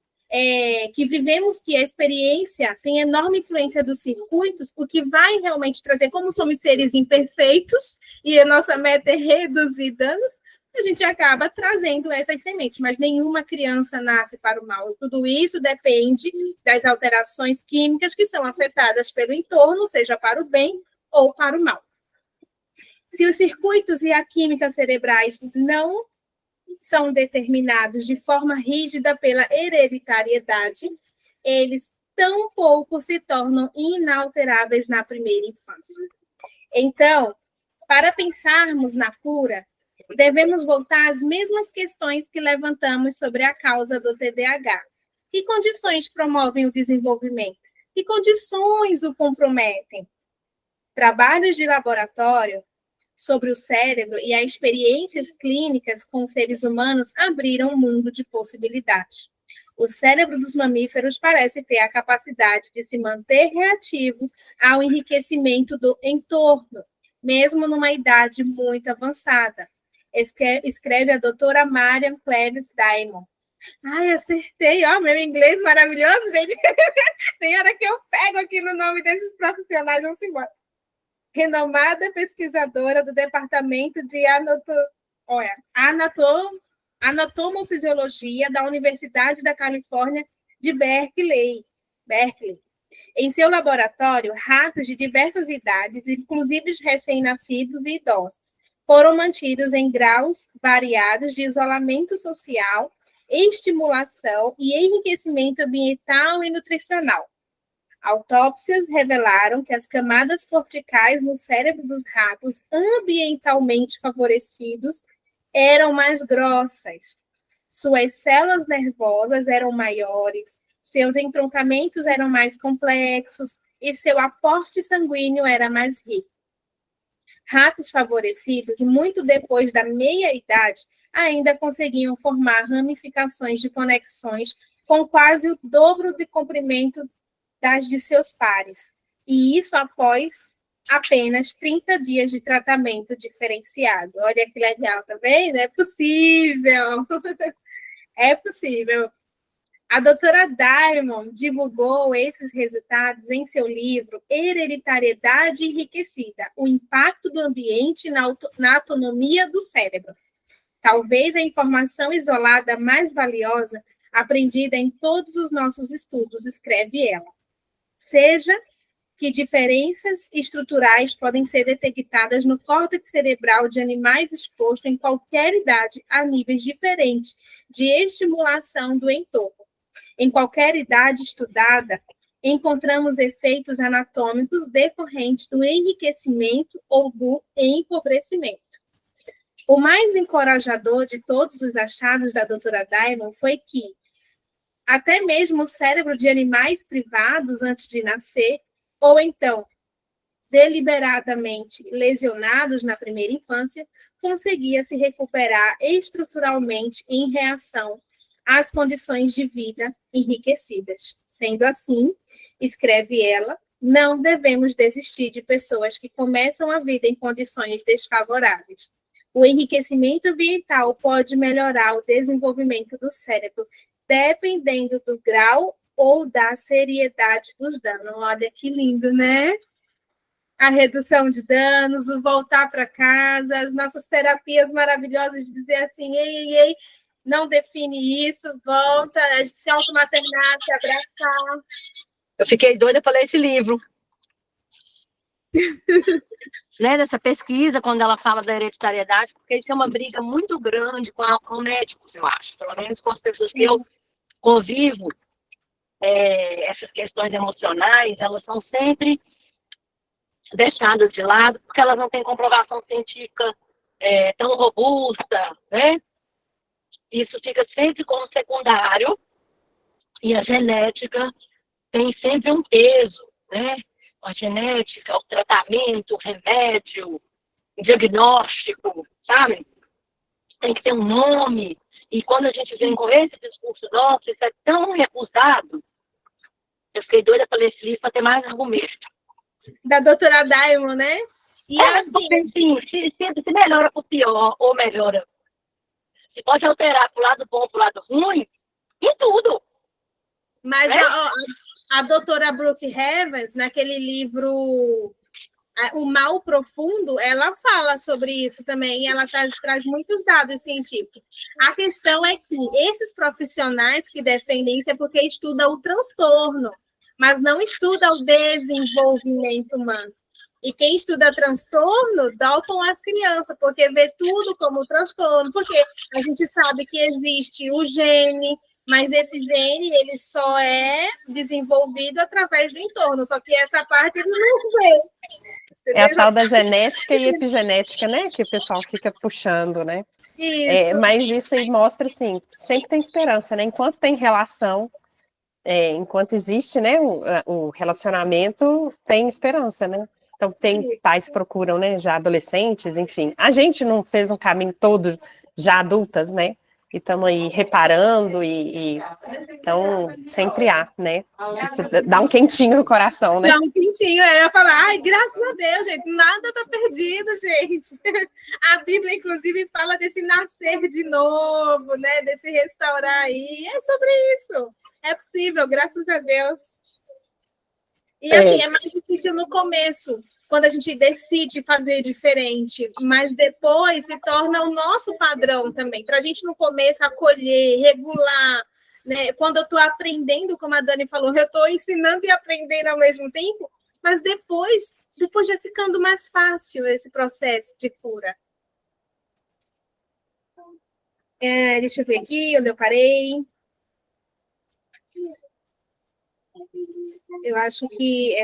S1: que vivemos que a experiência tem enorme influência dos circuitos, o que vai realmente trazer, como somos seres imperfeitos, e a nossa meta é reduzir danos, a gente acaba trazendo essas sementes, mas nenhuma criança nasce para o mal. Tudo isso depende das alterações químicas que são afetadas pelo entorno, seja para o bem ou para o mal. Se os circuitos e a química cerebrais não são determinados de forma rígida pela hereditariedade, eles tampouco se tornam inalteráveis na primeira infância. Então, para pensarmos na cura, devemos voltar às mesmas questões que levantamos sobre a causa do TDAH. Que condições promovem o desenvolvimento? Que condições o comprometem? Trabalhos de laboratório sobre o cérebro e as experiências clínicas com seres humanos abriram um mundo de possibilidades. O cérebro dos mamíferos parece ter a capacidade de se manter reativo ao enriquecimento do entorno, mesmo numa idade muito avançada. Escreve a doutora Marian Cleves Diamond. Ai, acertei, ó, meu inglês maravilhoso, gente. Tem hora que eu pego aqui no nome desses profissionais, não se embora. Renomada pesquisadora do Departamento de Anatomofisiologia da Universidade da Califórnia de Berkeley. Em seu laboratório, ratos de diversas idades, inclusive recém-nascidos e idosos, foram mantidos em graus variados de isolamento social, estimulação e enriquecimento ambiental e nutricional. Autópsias revelaram que as camadas corticais no cérebro dos ratos ambientalmente favorecidos eram mais grossas. Suas células nervosas eram maiores, seus entroncamentos eram mais complexos e seu aporte sanguíneo era mais rico. Ratos favorecidos, muito depois da meia-idade, ainda conseguiam formar ramificações de conexões com quase o dobro de comprimento das de seus pares, e isso após apenas 30 dias de tratamento diferenciado. Olha que legal, tá vendo? É possível! É possível. A doutora Diamond divulgou esses resultados em seu livro Hereditariedade Enriquecida, o impacto do ambiente na autonomia do cérebro. Talvez a informação isolada mais valiosa aprendida em todos os nossos estudos, escreve ela. Seja que diferenças estruturais podem ser detectadas no córtex cerebral de animais expostos em qualquer idade a níveis diferentes de estimulação do entorno. Em qualquer idade estudada, encontramos efeitos anatômicos decorrentes do enriquecimento ou do empobrecimento. O mais encorajador de todos os achados da doutora Diamond foi que até mesmo o cérebro de animais privados antes de nascer, ou então deliberadamente lesionados na primeira infância, conseguia se recuperar estruturalmente em reação às condições de vida enriquecidas. Sendo assim, escreve ela, não devemos desistir de pessoas que começam a vida em condições desfavoráveis. O enriquecimento ambiental pode melhorar o desenvolvimento do cérebro, dependendo do grau ou da seriedade dos danos. Olha que lindo, né? A redução de danos, o voltar para casa, as nossas terapias maravilhosas de dizer assim, ei, não define isso, volta, se automaternar, se abraçar.
S3: Eu fiquei doida para ler esse livro. Né, nessa pesquisa, quando ela fala da hereditariedade, porque isso é uma briga muito grande com médicos, eu acho, pelo menos com as pessoas que eu convivo, essas questões emocionais, elas são sempre deixadas de lado, porque elas não têm comprovação científica tão robusta, né? Isso fica sempre como secundário, e a genética tem sempre um peso, né? A genética, o tratamento, o remédio, o diagnóstico, sabe? Tem que ter um nome. E quando a gente vem com esse discurso nosso, isso é tão recusado, eu fiquei doida para ler esse livro para ter mais argumento.
S1: Da doutora Diamond, né? E assim...
S3: Porque, sim, se melhora para o pior, ou melhora, se pode alterar para o lado bom, para o lado ruim, em tudo.
S1: Mas né? a doutora Brooke Evans, naquele livro O Mal Profundo, ela fala sobre isso também, e ela traz muitos dados científicos. A questão é que esses profissionais que defendem isso é porque estudam o transtorno, mas não estudam o desenvolvimento humano. E quem estuda transtorno, dopam as crianças, porque vê tudo como transtorno, porque a gente sabe que existe o gene, mas esse gene, ele só é desenvolvido através do entorno, só que essa parte eles não veem.
S2: É a tal da genética e epigenética, né? Que o pessoal fica puxando, né?
S1: Isso.
S2: Mas isso aí mostra, assim, sempre tem esperança, né? Enquanto tem relação, enquanto existe, né, o relacionamento, tem esperança, né? Então, tem pais que procuram, né, já adolescentes, enfim. A gente não fez um caminho todo já adultas, né? E estamos aí reparando, então sempre há, né? Isso dá um quentinho no coração, né?
S1: Dá um quentinho, eu ia falar, ai, graças a Deus, gente, nada está perdido, gente. A Bíblia, inclusive, fala desse nascer de novo, né? Desse restaurar aí, é sobre isso. É possível, graças a Deus. E assim, é mais difícil no começo, quando a gente decide fazer diferente, mas depois se torna o nosso padrão também, para a gente no começo acolher, regular, né? Quando eu estou aprendendo, como a Dani falou, eu estou ensinando e aprendendo ao mesmo tempo, mas depois já ficando mais fácil esse processo de cura. Deixa eu ver aqui onde eu parei. Acho que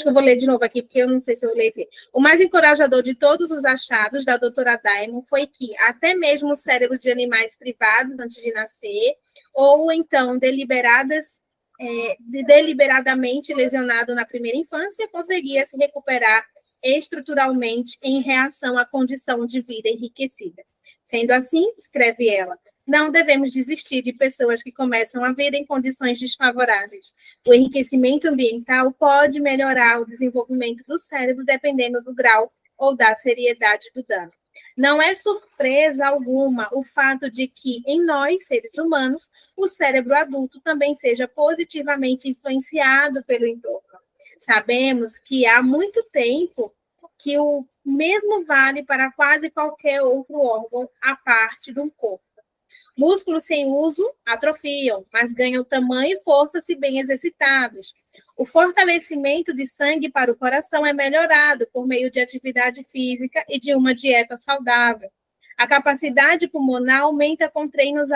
S1: eu vou ler de novo aqui, porque eu não sei se eu leio assim. O mais encorajador de todos os achados da doutora Diamond foi que até mesmo o cérebro de animais privados antes de nascer, ou então deliberadamente lesionado na primeira infância, conseguia se recuperar estruturalmente em reação à condição de vida enriquecida. Sendo assim, escreve ela, não devemos desistir de pessoas que começam a vida em condições desfavoráveis. O enriquecimento ambiental pode melhorar o desenvolvimento do cérebro dependendo do grau ou da seriedade do dano. Não é surpresa alguma o fato de que, em nós, seres humanos, o cérebro adulto também seja positivamente influenciado pelo entorno. Sabemos que há muito tempo que o mesmo vale para quase qualquer outro órgão à parte do corpo. Músculos sem uso atrofiam, mas ganham tamanho e força se bem exercitados. O fortalecimento de sangue para o coração é melhorado por meio de atividade física e de uma dieta saudável. A capacidade pulmonar aumenta com treinos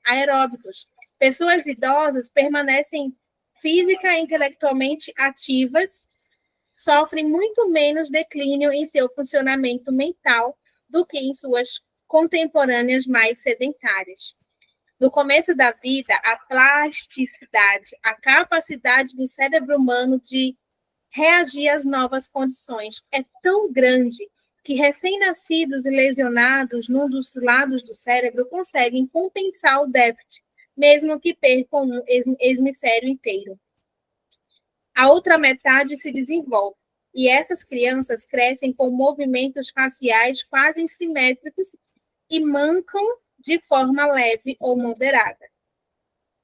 S1: aeróbicos. Pessoas idosas permanecem física e intelectualmente ativas, sofrem muito menos declínio em seu funcionamento mental do que em suas contemporâneas mais sedentárias. No começo da vida, a plasticidade, a capacidade do cérebro humano de reagir às novas condições é tão grande que recém-nascidos e lesionados num dos lados do cérebro conseguem compensar o déficit, mesmo que percam um hemisfério inteiro. A outra metade se desenvolve, e essas crianças crescem com movimentos faciais quase simétricos e mancam de forma leve ou moderada.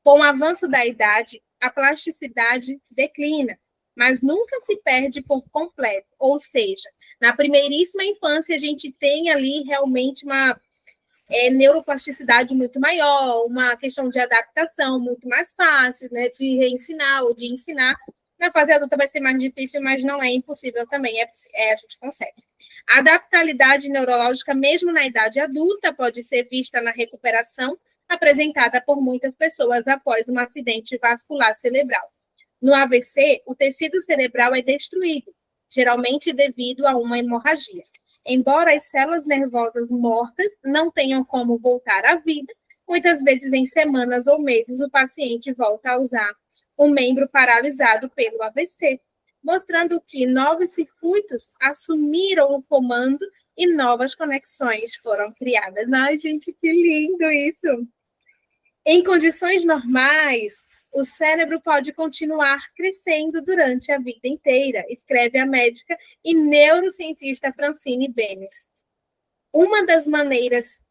S1: Com o avanço da idade, a plasticidade declina, mas nunca se perde por completo. Ou seja, na primeiríssima infância, a gente tem ali realmente uma neuroplasticidade muito maior, uma questão de adaptação muito mais fácil, né, de reensinar ou de ensinar. Na fase adulta vai ser mais difícil, mas não é impossível também, a gente consegue. A adaptabilidade neurológica, mesmo na idade adulta, pode ser vista na recuperação apresentada por muitas pessoas após um acidente vascular cerebral. No AVC, o tecido cerebral é destruído, geralmente devido a uma hemorragia. Embora as células nervosas mortas não tenham como voltar à vida, muitas vezes em semanas ou meses o paciente volta a usar um membro paralisado pelo AVC, mostrando que novos circuitos assumiram o comando e novas conexões foram criadas. Ai, gente, que lindo isso! Em condições normais, o cérebro pode continuar crescendo durante a vida inteira, escreve a médica e neurocientista Francine Benes. Uma das maneiras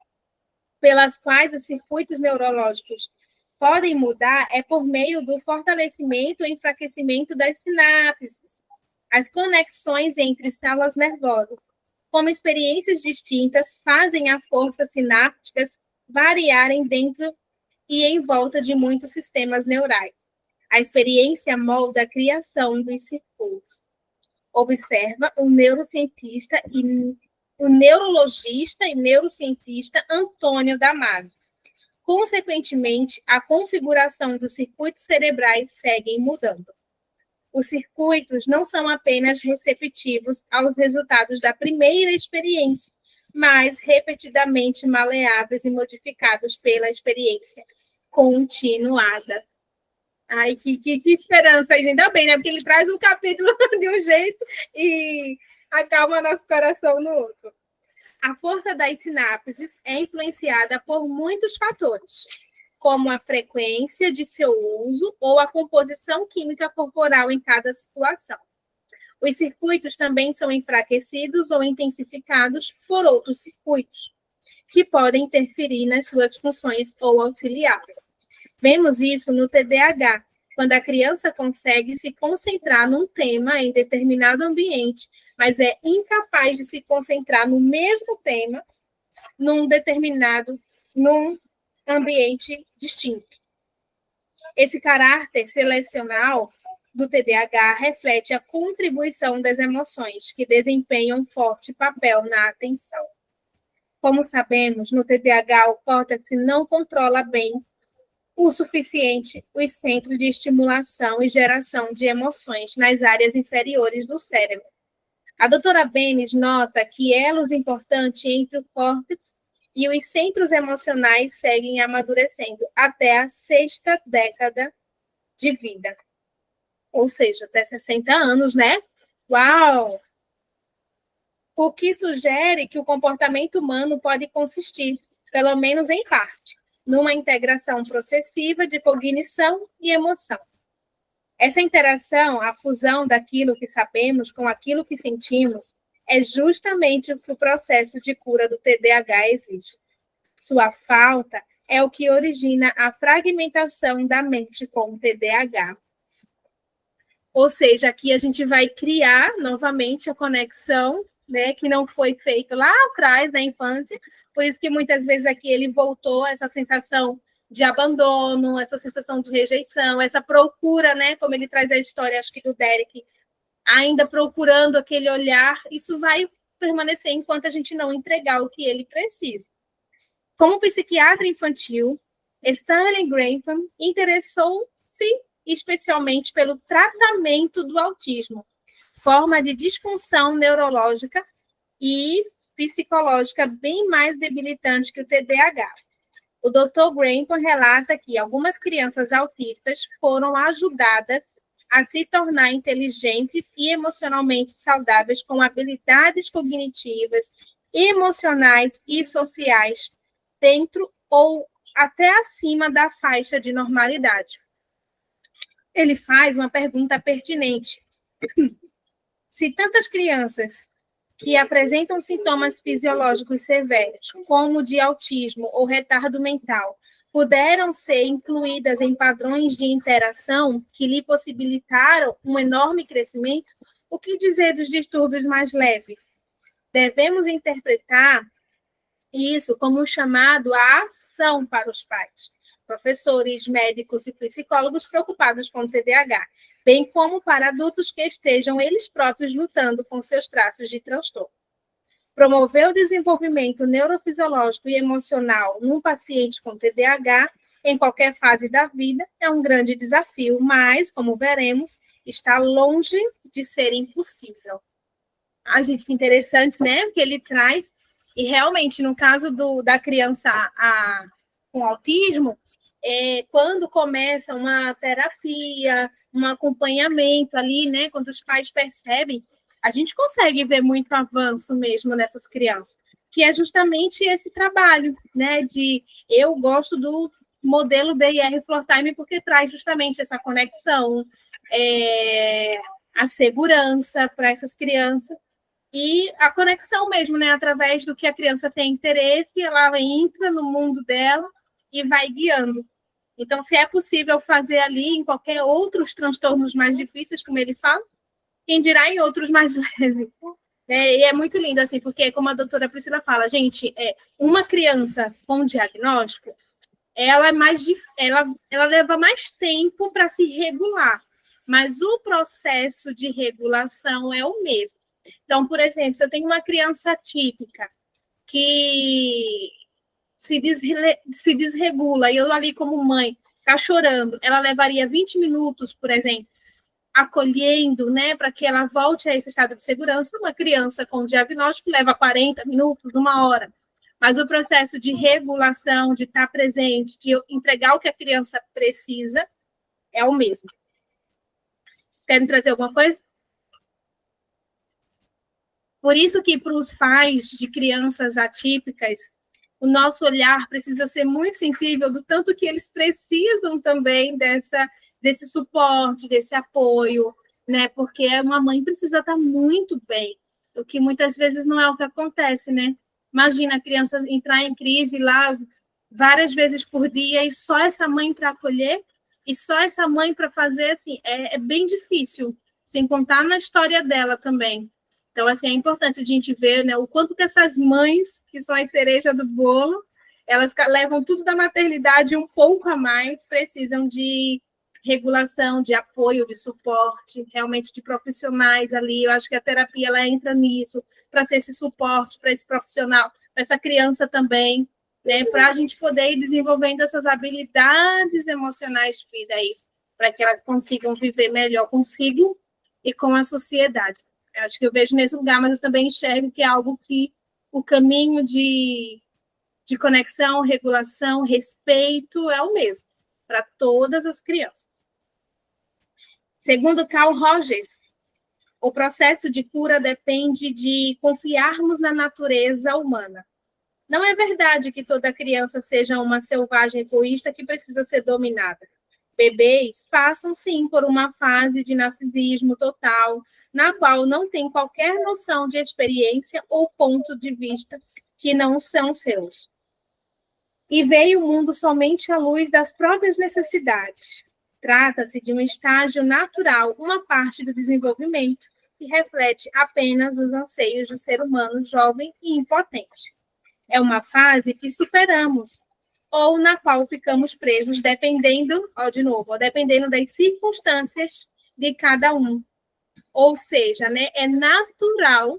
S1: pelas quais os circuitos neurológicos podem mudar é por meio do fortalecimento e enfraquecimento das sinapses, as conexões entre células nervosas. Como experiências distintas fazem a força sinápticas variarem dentro e em volta de muitos sistemas neurais. A experiência molda a criação dos circuitos. Observa o neurologista e neurocientista Antônio Damasio. Consequentemente, a configuração dos circuitos cerebrais segue mudando. Os circuitos não são apenas receptivos aos resultados da primeira experiência, mas repetidamente maleáveis e modificados pela experiência continuada. Ai, que esperança, ainda bem, né? Porque ele traz um capítulo de um jeito e acalma nosso coração no outro. A força das sinapses é influenciada por muitos fatores, como a frequência de seu uso ou a composição química corporal em cada situação. Os circuitos também são enfraquecidos ou intensificados por outros circuitos, que podem interferir nas suas funções ou auxiliar. Vemos isso no TDAH, quando a criança consegue se concentrar num tema em determinado ambiente, mas é incapaz de se concentrar no mesmo tema num ambiente distinto. Esse caráter selecional do TDAH reflete a contribuição das emoções, que desempenham um forte papel na atenção. Como sabemos, no TDAH, o córtex não controla bem o suficiente os centros de estimulação e geração de emoções nas áreas inferiores do cérebro. A doutora Benes nota que elos importantes entre o córtex e os centros emocionais seguem amadurecendo até a 6ª década de vida. Ou seja, até 60 anos, né? Uau! O que sugere que o comportamento humano pode consistir, pelo menos em parte, numa integração processiva de cognição e emoção. Essa interação, a fusão daquilo que sabemos com aquilo que sentimos, é justamente o que o processo de cura do TDAH exige. Sua falta é o que origina a fragmentação da mente com o TDAH. Ou seja, aqui a gente vai criar novamente a conexão, né, que não foi feita lá atrás, na infância, por isso que muitas vezes aqui ele voltou, essa sensação de abandono, essa sensação de rejeição, essa procura, né, como ele traz a história, acho que do Derek, ainda procurando aquele olhar, isso vai permanecer enquanto a gente não entregar o que ele precisa. Como psiquiatra infantil, Stanley Grantham interessou-se especialmente pelo tratamento do autismo, forma de disfunção neurológica e psicológica bem mais debilitante que o TDAH. O Dr. Grantham relata que algumas crianças autistas foram ajudadas a se tornar inteligentes e emocionalmente saudáveis com habilidades cognitivas, emocionais e sociais dentro ou até acima da faixa de normalidade. Ele faz uma pergunta pertinente. Se tantas crianças que apresentam sintomas fisiológicos severos, como de autismo ou retardo mental, puderam ser incluídas em padrões de interação que lhe possibilitaram um enorme crescimento, o que dizer dos distúrbios mais leves? Devemos interpretar isso como um chamado à ação para os pais, professores, médicos e psicólogos preocupados com o TDAH, bem como para adultos que estejam eles próprios lutando com seus traços de transtorno. Promover o desenvolvimento neurofisiológico e emocional num paciente com TDAH em qualquer fase da vida é um grande desafio, mas, como veremos, está longe de ser impossível. Gente, que interessante, né? O que ele traz. E, realmente, no caso da criança com autismo, quando começa uma terapia, um acompanhamento ali, né? Quando os pais percebem, a gente consegue ver muito avanço mesmo nessas crianças, que é justamente esse trabalho, né? Eu gosto do modelo DIR Floor Time porque traz justamente essa conexão, a segurança para essas crianças e a conexão mesmo, né? Através do que a criança tem interesse, ela entra no mundo dela e vai guiando. Então, se é possível fazer ali em qualquer outros transtornos mais difíceis, como ele fala, quem dirá em outros mais leves. E é muito lindo, assim, porque, como a doutora Priscila fala, gente, uma criança com diagnóstico, ela leva mais tempo para se regular, mas o processo de regulação é o mesmo. Então, por exemplo, se eu tenho uma criança atípica que se desregula, e eu ali como mãe, está chorando, ela levaria 20 minutos, por exemplo, acolhendo, né, para que ela volte a esse estado de segurança. Uma criança com diagnóstico leva 40 minutos, 1 hora. Mas o processo de regulação, de estar presente, de entregar o que a criança precisa, é o mesmo. Querem trazer alguma coisa? Por isso que, para os pais de crianças atípicas, o nosso olhar precisa ser muito sensível do tanto que eles precisam também desse suporte, desse apoio, né? Porque uma mãe precisa estar muito bem, o que muitas vezes não é o que acontece, né? Imagina a criança entrar em crise lá várias vezes por dia e só essa mãe para acolher e só essa mãe para fazer, assim, é bem difícil, sem contar na história dela também. Então, assim, é importante a gente ver, né, o quanto que essas mães, que são as cerejas do bolo, elas levam tudo da maternidade um pouco a mais, precisam de regulação, de apoio, de suporte, realmente de profissionais ali. Eu acho que a terapia ela entra nisso, para ser esse suporte para esse profissional, para essa criança também, né, para a gente poder ir desenvolvendo essas habilidades emocionais de vida aí, para que elas consigam viver melhor consigo e com a sociedade. Eu acho que eu vejo nesse lugar, mas eu também enxergo que é algo que o caminho de conexão, regulação, respeito é o mesmo para todas as crianças. Segundo Carl Rogers, o processo de cura depende de confiarmos na natureza humana. Não é verdade que toda criança seja uma selvagem egoísta que precisa ser dominada. Bebês passam, sim, por uma fase de narcisismo total, na qual não tem qualquer noção de experiência ou ponto de vista que não são seus. E veem o mundo somente à luz das próprias necessidades. Trata-se de um estágio natural, uma parte do desenvolvimento, que reflete apenas os anseios do ser humano jovem e impotente. É uma fase que superamos, ou na qual ficamos presos, dependendo, de novo, dependendo das circunstâncias de cada um. Ou seja, né, é natural,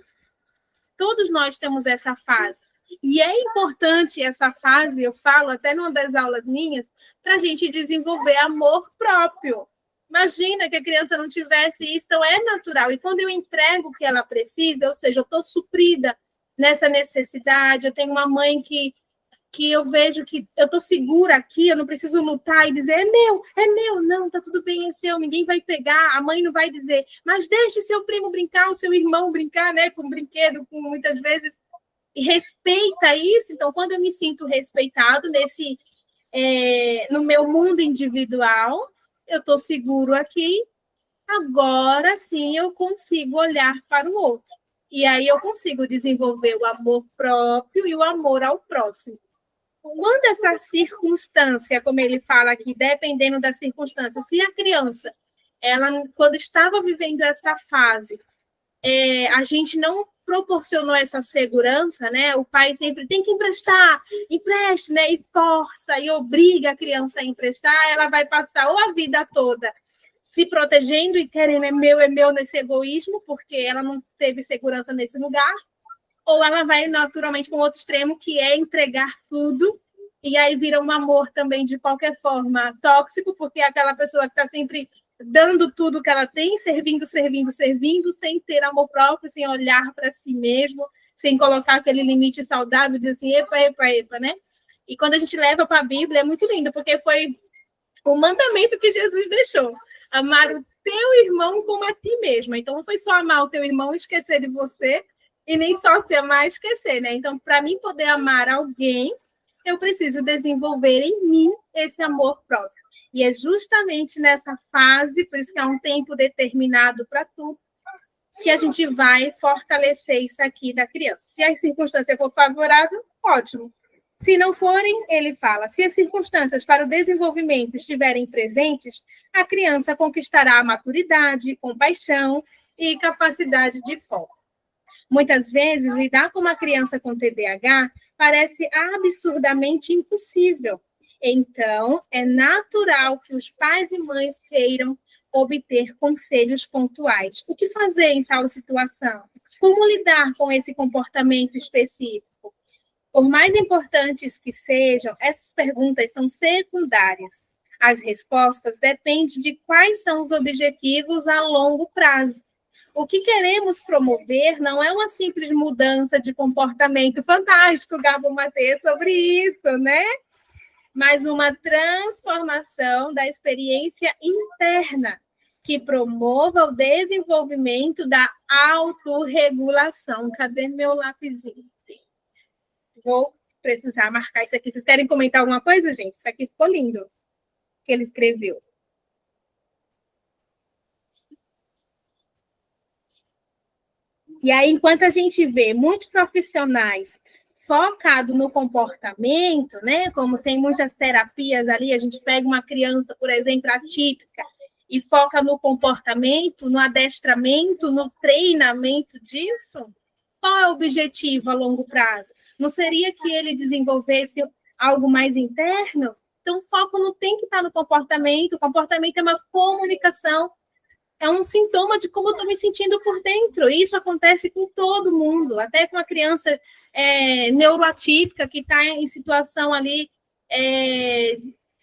S1: todos nós temos essa fase. E é importante essa fase, eu falo até numa das aulas minhas, para a gente desenvolver amor próprio. Imagina que a criança não tivesse isso, então é natural. E quando eu entrego o que ela precisa, ou seja, eu estou suprida nessa necessidade, eu tenho uma mãe que eu vejo que eu estou segura aqui, eu não preciso lutar e dizer, é meu, não, tá tudo bem, é seu, ninguém vai pegar, a mãe não vai dizer, mas deixe seu primo brincar, o seu irmão brincar, né, com brinquedo, com muitas vezes, e respeita isso. Então, quando eu me sinto respeitado no meu mundo individual, eu estou seguro aqui, agora sim eu consigo olhar para o outro. E aí eu consigo desenvolver o amor próprio e o amor ao próximo. Quando essa circunstância, como ele fala aqui, dependendo da circunstância, se a criança, ela, quando estava vivendo essa fase, a gente não proporcionou essa segurança, né? O pai sempre tem que emprestar, empreste, né? E força, e obriga a criança a emprestar, ela vai passar ou a vida toda se protegendo e querendo é meu nesse egoísmo, porque ela não teve segurança nesse lugar, ou ela vai naturalmente para um outro extremo, que é entregar tudo, e aí vira um amor também, de qualquer forma, tóxico, porque é aquela pessoa que está sempre dando tudo que ela tem, servindo, sem ter amor próprio, sem olhar para si mesmo, sem colocar aquele limite saudável, de assim, epa, né? E quando a gente leva para a Bíblia, é muito lindo, porque foi o mandamento que Jesus deixou, amar o teu irmão como a ti mesmo. Então, não foi só amar o teu irmão e esquecer de você, e nem só se amar e esquecer, né? Então, para mim poder amar alguém, eu preciso desenvolver em mim esse amor próprio. E é justamente nessa fase, por isso que é um tempo determinado para tudo, que a gente vai fortalecer isso aqui da criança. Se a circunstância for favorável, ótimo. Se não forem, ele fala, se as circunstâncias para o desenvolvimento estiverem presentes, a criança conquistará a maturidade, compaixão e capacidade de foco. Muitas vezes, lidar com uma criança com TDAH parece absurdamente impossível. Então, é natural que os pais e mães queiram obter conselhos pontuais. O que fazer em tal situação? Como lidar com esse comportamento específico? Por mais importantes que sejam, essas perguntas são secundárias. As respostas dependem de quais são os objetivos a longo prazo. O que queremos promover não é uma simples mudança de comportamento. Fantástico, Gabo Mateus, sobre isso, né? Mas uma transformação da experiência interna, que promova o desenvolvimento da autorregulação. Cadê meu lapisinho? Vou precisar marcar isso aqui. Vocês querem comentar alguma coisa, gente? Isso aqui ficou lindo, que ele escreveu. E aí, enquanto a gente vê muitos profissionais focados no comportamento, né? Como tem muitas terapias ali, a gente pega uma criança, por exemplo, atípica, e foca no comportamento, no adestramento, no treinamento disso. Qual é o objetivo a longo prazo? Não seria que ele desenvolvesse algo mais interno? Então, o foco não tem que estar no comportamento. O comportamento é uma comunicação, é um sintoma de como eu estou me sentindo por dentro. Isso acontece com todo mundo, até com a criança neuroatípica, que está em situação ali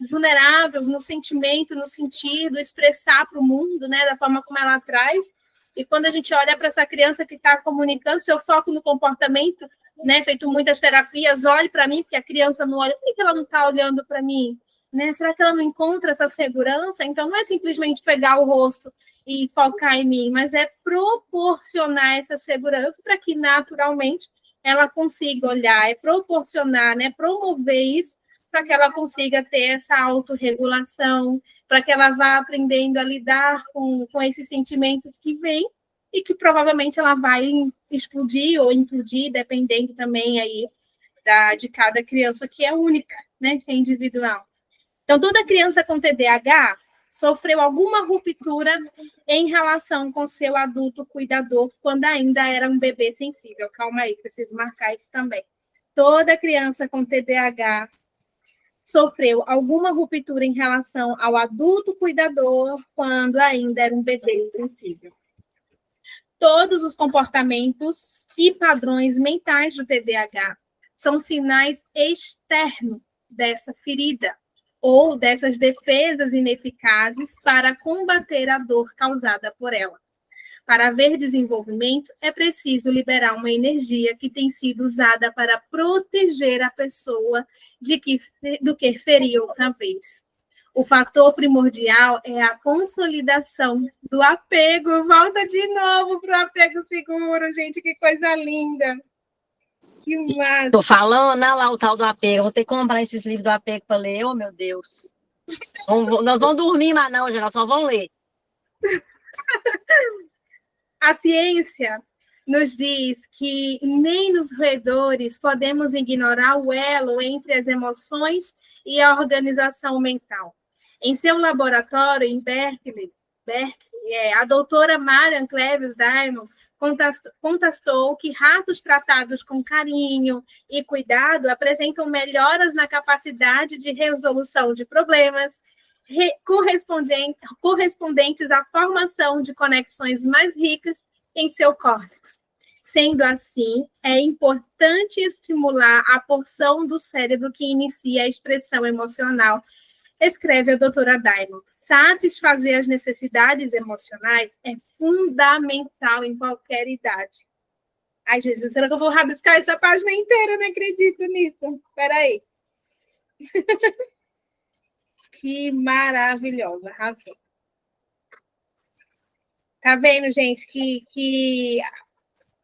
S1: vulnerável no sentimento, no sentido, expressar para o mundo, né, da forma como ela traz. E quando a gente olha para essa criança que está comunicando, seu foco no comportamento, né, feito muitas terapias, olhe para mim, porque a criança não olha. Por que ela não está olhando para mim? Né? Será que ela não encontra essa segurança? Então, não é simplesmente pegar o rosto e focar em mim, mas é proporcionar essa segurança para que, naturalmente, ela consiga olhar, é proporcionar, né, promover isso, para que ela consiga ter essa autorregulação, para que ela vá aprendendo a lidar com esses sentimentos que vêm e que provavelmente ela vai explodir ou implodir, dependendo também aí de cada criança, que é única, né, que é individual. Então, toda criança com TDAH sofreu alguma ruptura em relação com seu adulto cuidador quando ainda era um bebê sensível. Calma aí, preciso marcar isso também. Toda criança com TDAH sofreu alguma ruptura em relação ao adulto cuidador quando ainda era um bebê sensível. Todos os comportamentos e padrões mentais do TDAH são sinais externos dessa ferida ou dessas defesas ineficazes para combater a dor causada por ela. Para haver desenvolvimento, é preciso liberar uma energia que tem sido usada para proteger a pessoa do que ferir outra vez. O fator primordial é a consolidação do apego. Volta de novo para o apego seguro, gente, que coisa linda. Que massa.
S3: Tô falando, né, lá o tal do apego. Vou ter que comprar esses livros do apego para ler. Oh, meu Deus. Nós vamos dormir, mas não, gente, nós só vamos ler.
S1: A ciência nos diz que nem nos roedores podemos ignorar o elo entre as emoções e a organização mental. Em seu laboratório em Berkeley, a doutora Marian Cleves Diamond contestou que ratos tratados com carinho e cuidado apresentam melhoras na capacidade de resolução de problemas correspondentes à formação de conexões mais ricas em seu córtex. Sendo assim, é importante estimular a porção do cérebro que inicia a expressão emocional. Escreve a doutora Diamond. Satisfazer as necessidades emocionais é fundamental em qualquer idade. Ai, Jesus, será que eu vou rabiscar essa página inteira? Não acredito nisso. Espera aí. Que maravilhosa, arrasou. Tá vendo, gente, que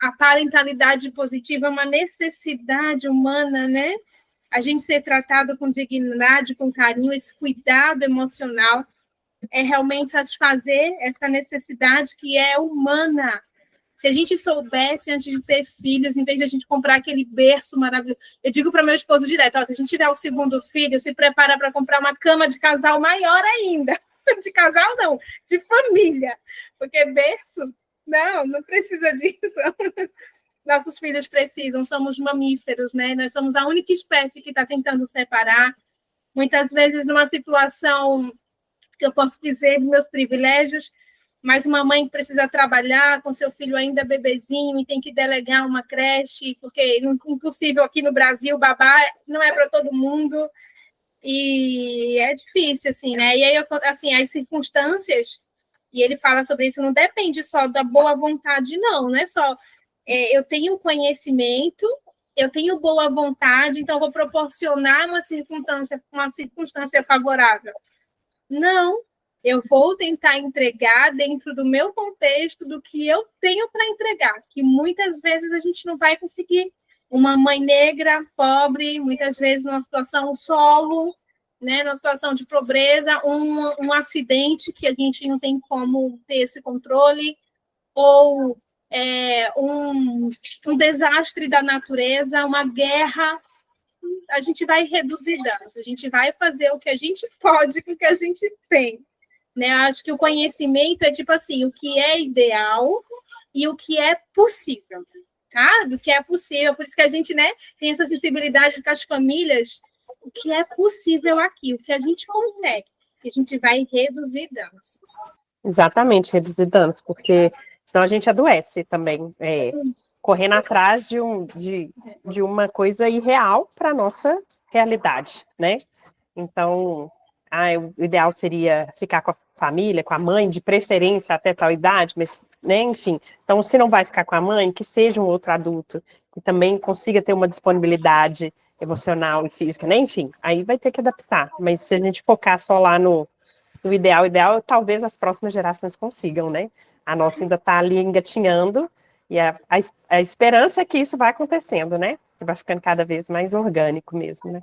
S1: a parentalidade positiva é uma necessidade humana, né? A gente ser tratado com dignidade, com carinho, esse cuidado emocional é realmente satisfazer essa necessidade que é humana. Se a gente soubesse antes de ter filhos, em vez de a gente comprar aquele berço maravilhoso, eu digo para meu esposo direto, ó, se a gente tiver o segundo filho, se prepara para comprar uma cama de casal maior ainda. De casal não, de família. Porque berço, não precisa disso. Nossos filhos precisam, somos mamíferos, né? Nós somos a única espécie que está tentando separar. Muitas vezes, numa situação que eu posso dizer meus privilégios, mas uma mãe precisa trabalhar com seu filho ainda bebezinho e tem que delegar uma creche, porque é impossível aqui no Brasil, babá não é para todo mundo, e é difícil, assim, né? E aí, assim, as circunstâncias, e ele fala sobre isso, não depende só da boa vontade, não é só... eu tenho conhecimento, eu tenho boa vontade, então vou proporcionar uma circunstância favorável. Não, eu vou tentar entregar dentro do meu contexto do que eu tenho para entregar, que muitas vezes a gente não vai conseguir. Uma mãe negra, pobre, muitas vezes numa situação solo, né, numa situação de pobreza, um acidente que a gente não tem como ter esse controle, ou um desastre da natureza, uma guerra, a gente vai reduzir danos, a gente vai fazer o que a gente pode com o que a gente tem. Né? Acho que o conhecimento é tipo assim, o que é ideal e o que é possível, tá? Do que é possível, por isso que a gente, né, tem essa sensibilidade com as famílias, o que é possível aqui, o que a gente consegue, e a gente vai reduzir danos.
S2: Exatamente, reduzir danos, porque senão a gente adoece também, correndo atrás de uma coisa irreal para a nossa realidade, né? Então, o ideal seria ficar com a família, com a mãe, de preferência até tal idade, mas, né, enfim. Então, se não vai ficar com a mãe, que seja um outro adulto, que também consiga ter uma disponibilidade emocional e física, né? Enfim, aí vai ter que adaptar. Mas se a gente focar só lá no ideal, talvez as próximas gerações consigam, né? A nossa ainda está ali engatinhando, e a esperança é que isso vai acontecendo, né? Que vai ficando cada vez mais orgânico mesmo, né?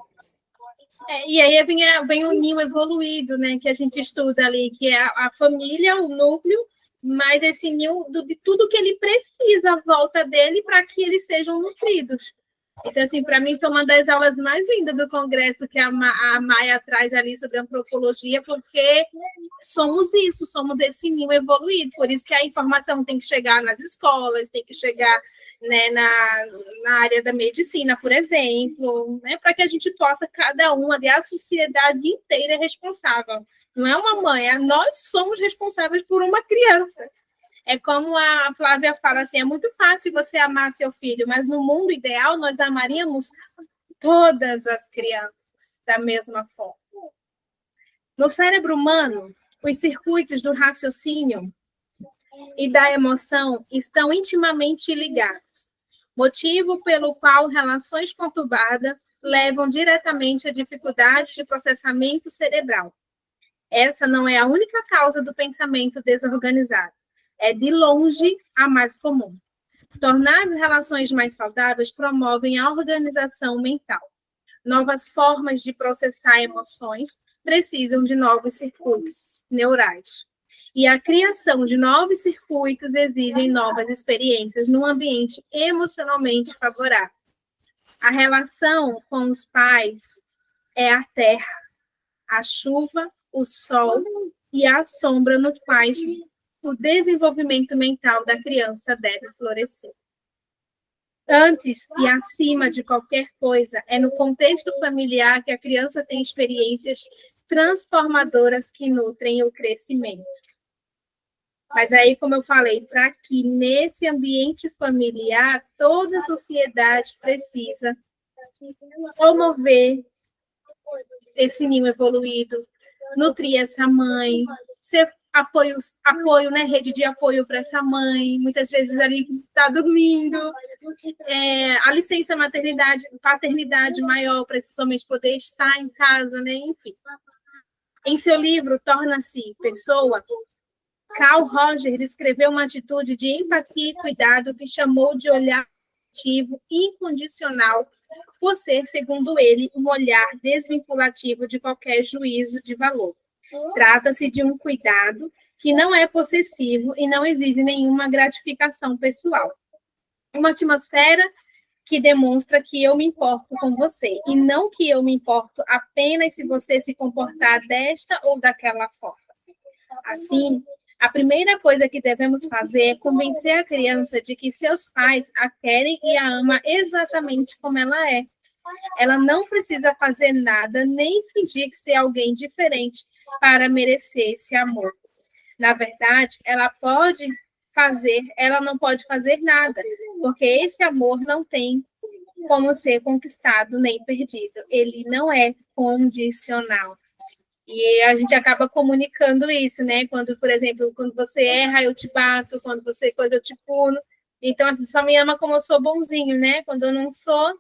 S1: E aí vem o ninho evoluído, né? Que a gente estuda ali, que é a família, o núcleo, mas esse ninho de tudo que ele precisa à volta dele para que eles sejam nutridos. Então, assim, para mim foi uma das aulas mais lindas do congresso que a Maia traz ali sobre antropologia, porque somos isso, somos esse ninho evoluído, por isso que a informação tem que chegar nas escolas, tem que chegar, né, na área da medicina, por exemplo, né, para que a gente possa, cada um ali, a sociedade inteira é responsável. Não é uma mãe, nós somos responsáveis por uma criança. É como a Flávia fala assim, é muito fácil você amar seu filho, mas no mundo ideal nós amaríamos todas as crianças da mesma forma. No cérebro humano, os circuitos do raciocínio e da emoção estão intimamente ligados, motivo pelo qual relações conturbadas levam diretamente a dificuldade de processamento cerebral. Essa não é a única causa do pensamento desorganizado. É, de longe, a mais comum. Tornar as relações mais saudáveis promovem a organização mental. Novas formas de processar emoções precisam de novos circuitos neurais. E a criação de novos circuitos exige novas experiências num ambiente emocionalmente favorável. A relação com os pais é a terra, a chuva, o sol e a sombra nos quais o desenvolvimento mental da criança deve florescer. Antes e acima de qualquer coisa, é no contexto familiar que a criança tem experiências transformadoras que nutrem o crescimento. Mas aí, como eu falei, para que nesse ambiente familiar, toda a sociedade precisa promover esse ninho evoluído, nutrir essa mãe, ser apoio, né, rede de apoio para essa mãe, muitas vezes ali está dormindo, a licença maternidade, paternidade maior para esses homens poder estar em casa, né, enfim. Em seu livro Torna-se Pessoa, Carl Roger descreveu uma atitude de empatia e cuidado que chamou de olhar ativo incondicional, por ser, segundo ele, um olhar desvinculativo de qualquer juízo de valor. Trata-se de um cuidado que não é possessivo e não exige nenhuma gratificação pessoal. Uma atmosfera que demonstra que eu me importo com você, e não que eu me importo apenas se você se comportar desta ou daquela forma. Assim, a primeira coisa que devemos fazer é convencer a criança de que seus pais a querem e a amam exatamente como ela é. Ela não precisa fazer nada, nem fingir que ser alguém diferente para merecer esse amor. Na verdade, ela não pode fazer nada, porque esse amor não tem como ser conquistado nem perdido. Ele não é condicional. E a gente acaba comunicando isso, né? Quando, por exemplo, quando você erra, eu te bato, quando você coisa, eu te puno. Então, assim, só me ama como eu sou bonzinho, né? Quando eu não sou,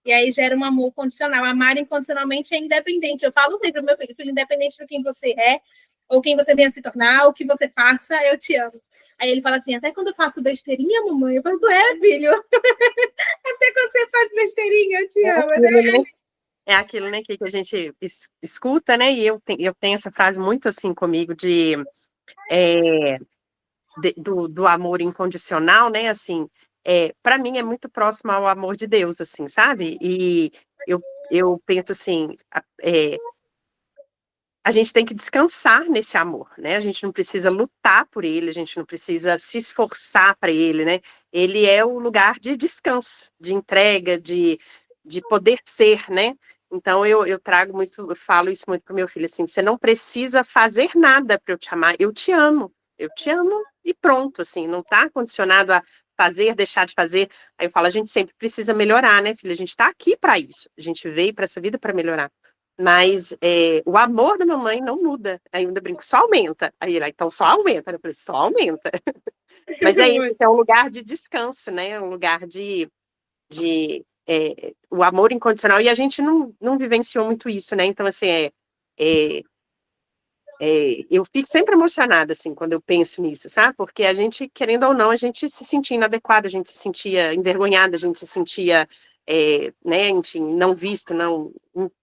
S1: e aí gera um amor condicional. Amar incondicionalmente é independente. Eu falo sempre pro meu filho, independente de quem você é, ou quem você venha se tornar, ou o que você faça, eu te amo. Aí ele fala assim, até quando eu faço besteirinha, mamãe? Eu falo, filho? Até quando você faz besteirinha, eu te amo.
S2: É aquilo, né, que a gente escuta, né, e eu tenho essa frase muito assim comigo do amor incondicional, né, assim, para mim é muito próximo ao amor de Deus, assim, sabe? E eu penso assim, a gente tem que descansar nesse amor, né? A gente não precisa lutar por ele, a gente não precisa se esforçar para ele, né? Ele é o lugar de descanso, de entrega, de poder ser, né? Então eu falo isso muito para o meu filho, assim, você não precisa fazer nada para eu te amar, eu te amo e pronto, assim, não está condicionado a fazer, deixar de fazer. Aí eu falo, a gente sempre precisa melhorar, né, filha? A gente está aqui para isso, a gente veio para essa vida para melhorar. Mas o amor da mamãe não muda. Aí eu ainda brinco, só aumenta. Aí ele, então só aumenta. Eu falei, só aumenta. Mas é isso, é um lugar de descanso, né? É um lugar de o amor incondicional. E a gente não vivenciou muito isso, né? Então, assim, eu fico sempre emocionada, assim, quando eu penso nisso, sabe? Porque a gente, querendo ou não, a gente se sentia inadequada, a gente se sentia envergonhada, a gente se sentia, né, enfim, não visto, não,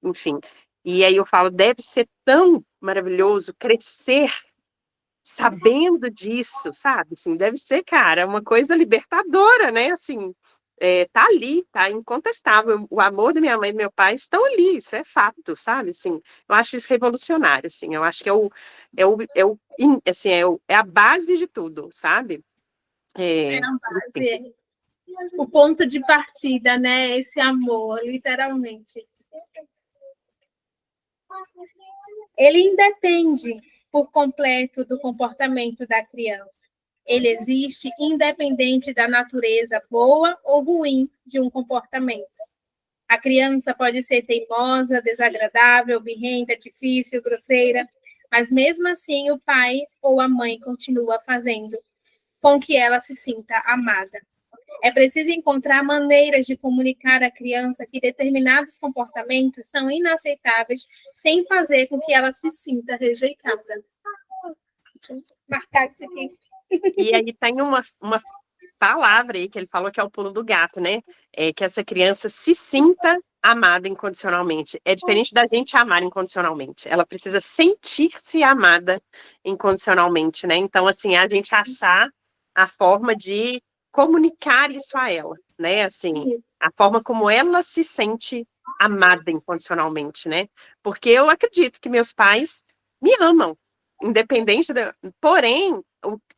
S2: enfim. E aí eu falo, deve ser tão maravilhoso crescer sabendo disso, sabe? Assim, deve ser, cara, uma coisa libertadora, né? Assim, tá ali, tá incontestável. O amor da minha mãe e do meu pai estão ali, isso é fato, sabe? Assim, eu acho isso revolucionário, assim, eu acho que é a base de tudo, sabe?
S1: É a
S2: Enfim.
S1: base, o ponto de partida, né? Esse amor, literalmente. Ele independe por completo do comportamento da criança. Ele existe independente da natureza boa ou ruim de um comportamento. A criança pode ser teimosa, desagradável, birrenta, difícil, grosseira, mas mesmo assim o pai ou a mãe continua fazendo com que ela se sinta amada. É preciso encontrar maneiras de comunicar à criança que determinados comportamentos são inaceitáveis, sem fazer com que ela se sinta rejeitada. Deixa eu marcar isso aqui.
S2: E aí tem uma palavra aí que ele falou que é o pulo do gato, né? Que essa criança se sinta amada incondicionalmente. É diferente da gente amar incondicionalmente. Ela precisa sentir-se amada incondicionalmente, né? Então, assim, a gente achar a forma de comunicar isso a ela, né? Assim, a forma como ela se sente amada incondicionalmente, né? Porque eu acredito que meus pais me amam, independente da... Porém,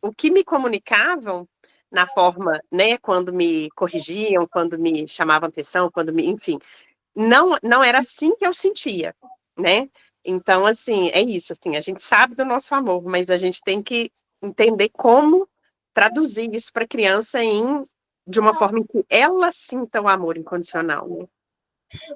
S2: o que me comunicavam na forma, né, quando me corrigiam, quando me chamavam atenção, enfim, não era assim que eu sentia, né? Então, assim, é isso, assim, a gente sabe do nosso amor, mas a gente tem que entender como traduzir isso para a criança de uma forma em que ela sinta o amor incondicional, né?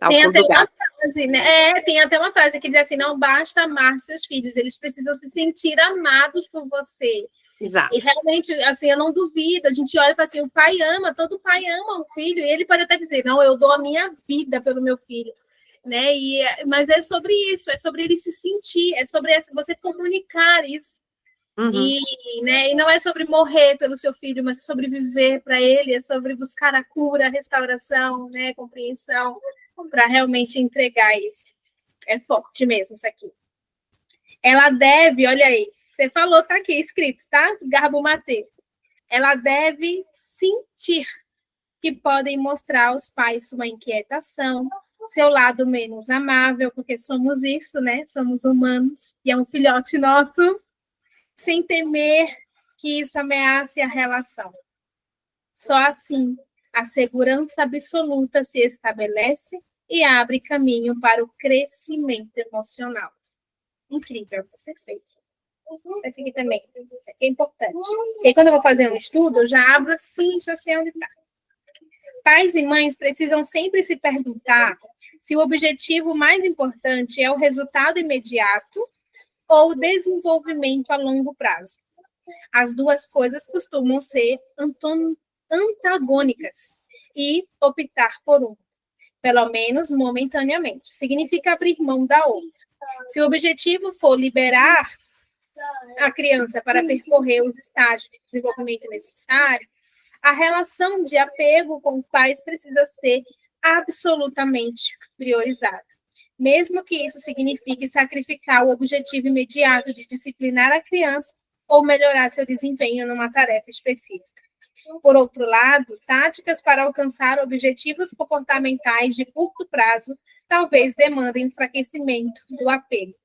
S1: Tem até uma frase, né? Tem até uma frase que diz assim: não basta amar seus filhos, eles precisam se sentir amados por você.
S2: Exato.
S1: E realmente, assim, eu não duvido. A gente olha e fala assim: o pai ama, todo pai ama o filho, e ele pode até dizer: não, eu dou a minha vida pelo meu filho, né? Mas é sobre isso, é sobre ele se sentir, é sobre você comunicar isso.
S2: Uhum.
S1: E não é sobre morrer pelo seu filho, mas é sobre viver para ele, é sobre buscar a cura, a restauração, né, a compreensão, para realmente entregar isso. É forte mesmo isso aqui. Ela deve, olha aí, você falou, tá aqui escrito, tá? Garbo Mateus. Ela deve sentir que podem mostrar aos pais sua inquietação, seu lado menos amável, porque somos isso, né? Somos humanos, e é um filhote nosso, sem temer que isso ameace a relação. Só assim, a segurança absoluta se estabelece e abre caminho para o crescimento emocional. Incrível, perfeito. Esse aqui também, esse aqui é importante. E aí, quando eu vou fazer um estudo, eu já abro assim, já sei onde está. Pais e mães precisam sempre se perguntar se o objetivo mais importante é o resultado imediato ou o desenvolvimento a longo prazo. As duas coisas costumam ser antagônicas e optar por uma, pelo menos momentaneamente, significa abrir mão da outra. Se o objetivo for liberar a criança para percorrer os estágios de desenvolvimento necessários, a relação de apego com os pais precisa ser absolutamente priorizada. Mesmo que isso signifique sacrificar o objetivo imediato de disciplinar a criança ou melhorar seu desempenho numa tarefa específica. Por outro lado, táticas para alcançar objetivos comportamentais de curto prazo talvez demandem enfraquecimento do apego.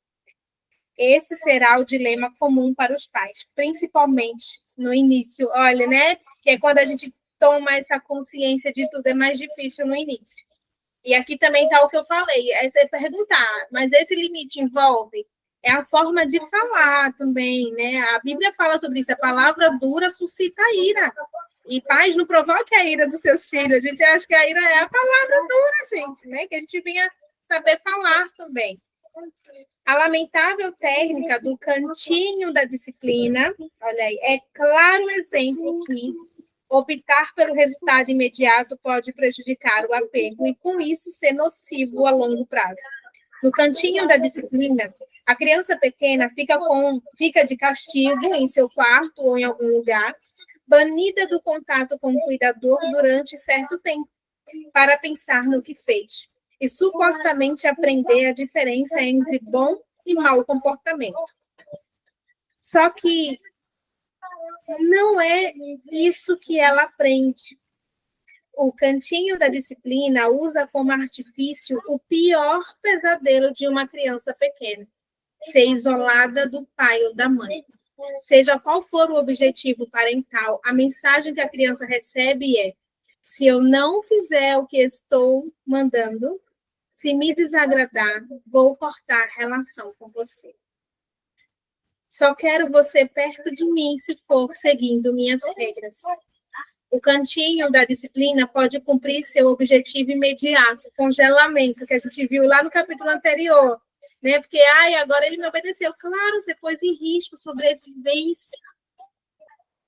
S1: Esse será o dilema comum para os pais, principalmente no início. Olha, né? Que é quando a gente toma essa consciência de tudo, é mais difícil no início. E aqui também está o que eu falei, é você perguntar, mas esse limite envolve a forma de falar também, né? A Bíblia fala sobre isso, a palavra dura suscita ira. E pais, não provoque a ira dos seus filhos. A gente acha que a ira é a palavra dura, gente, né? Que a gente venha saber falar também. A lamentável técnica do cantinho da disciplina, olha aí, é claro exemplo que optar pelo resultado imediato pode prejudicar o apego e, com isso, ser nocivo a longo prazo. No cantinho da disciplina, a criança pequena fica de castigo em seu quarto ou em algum lugar, banida do contato com o cuidador durante certo tempo, para pensar no que fez e supostamente aprender a diferença entre bom e mau comportamento. Só que não é isso que ela aprende. o cantinho da disciplina usa como artifício o pior pesadelo de uma criança pequena: ser isolada do pai ou da mãe. Seja qual for o objetivo parental, a mensagem que a criança recebe é: se eu não fizer o que estou mandando, se me desagradar, vou cortar relação com você. Só quero você perto de mim se for seguindo minhas regras. O cantinho da disciplina pode cumprir seu objetivo imediato, congelamento, que a gente viu lá no capítulo anterior, né? Porque, agora ele me obedeceu. Claro, você pôs em risco sobrevivência,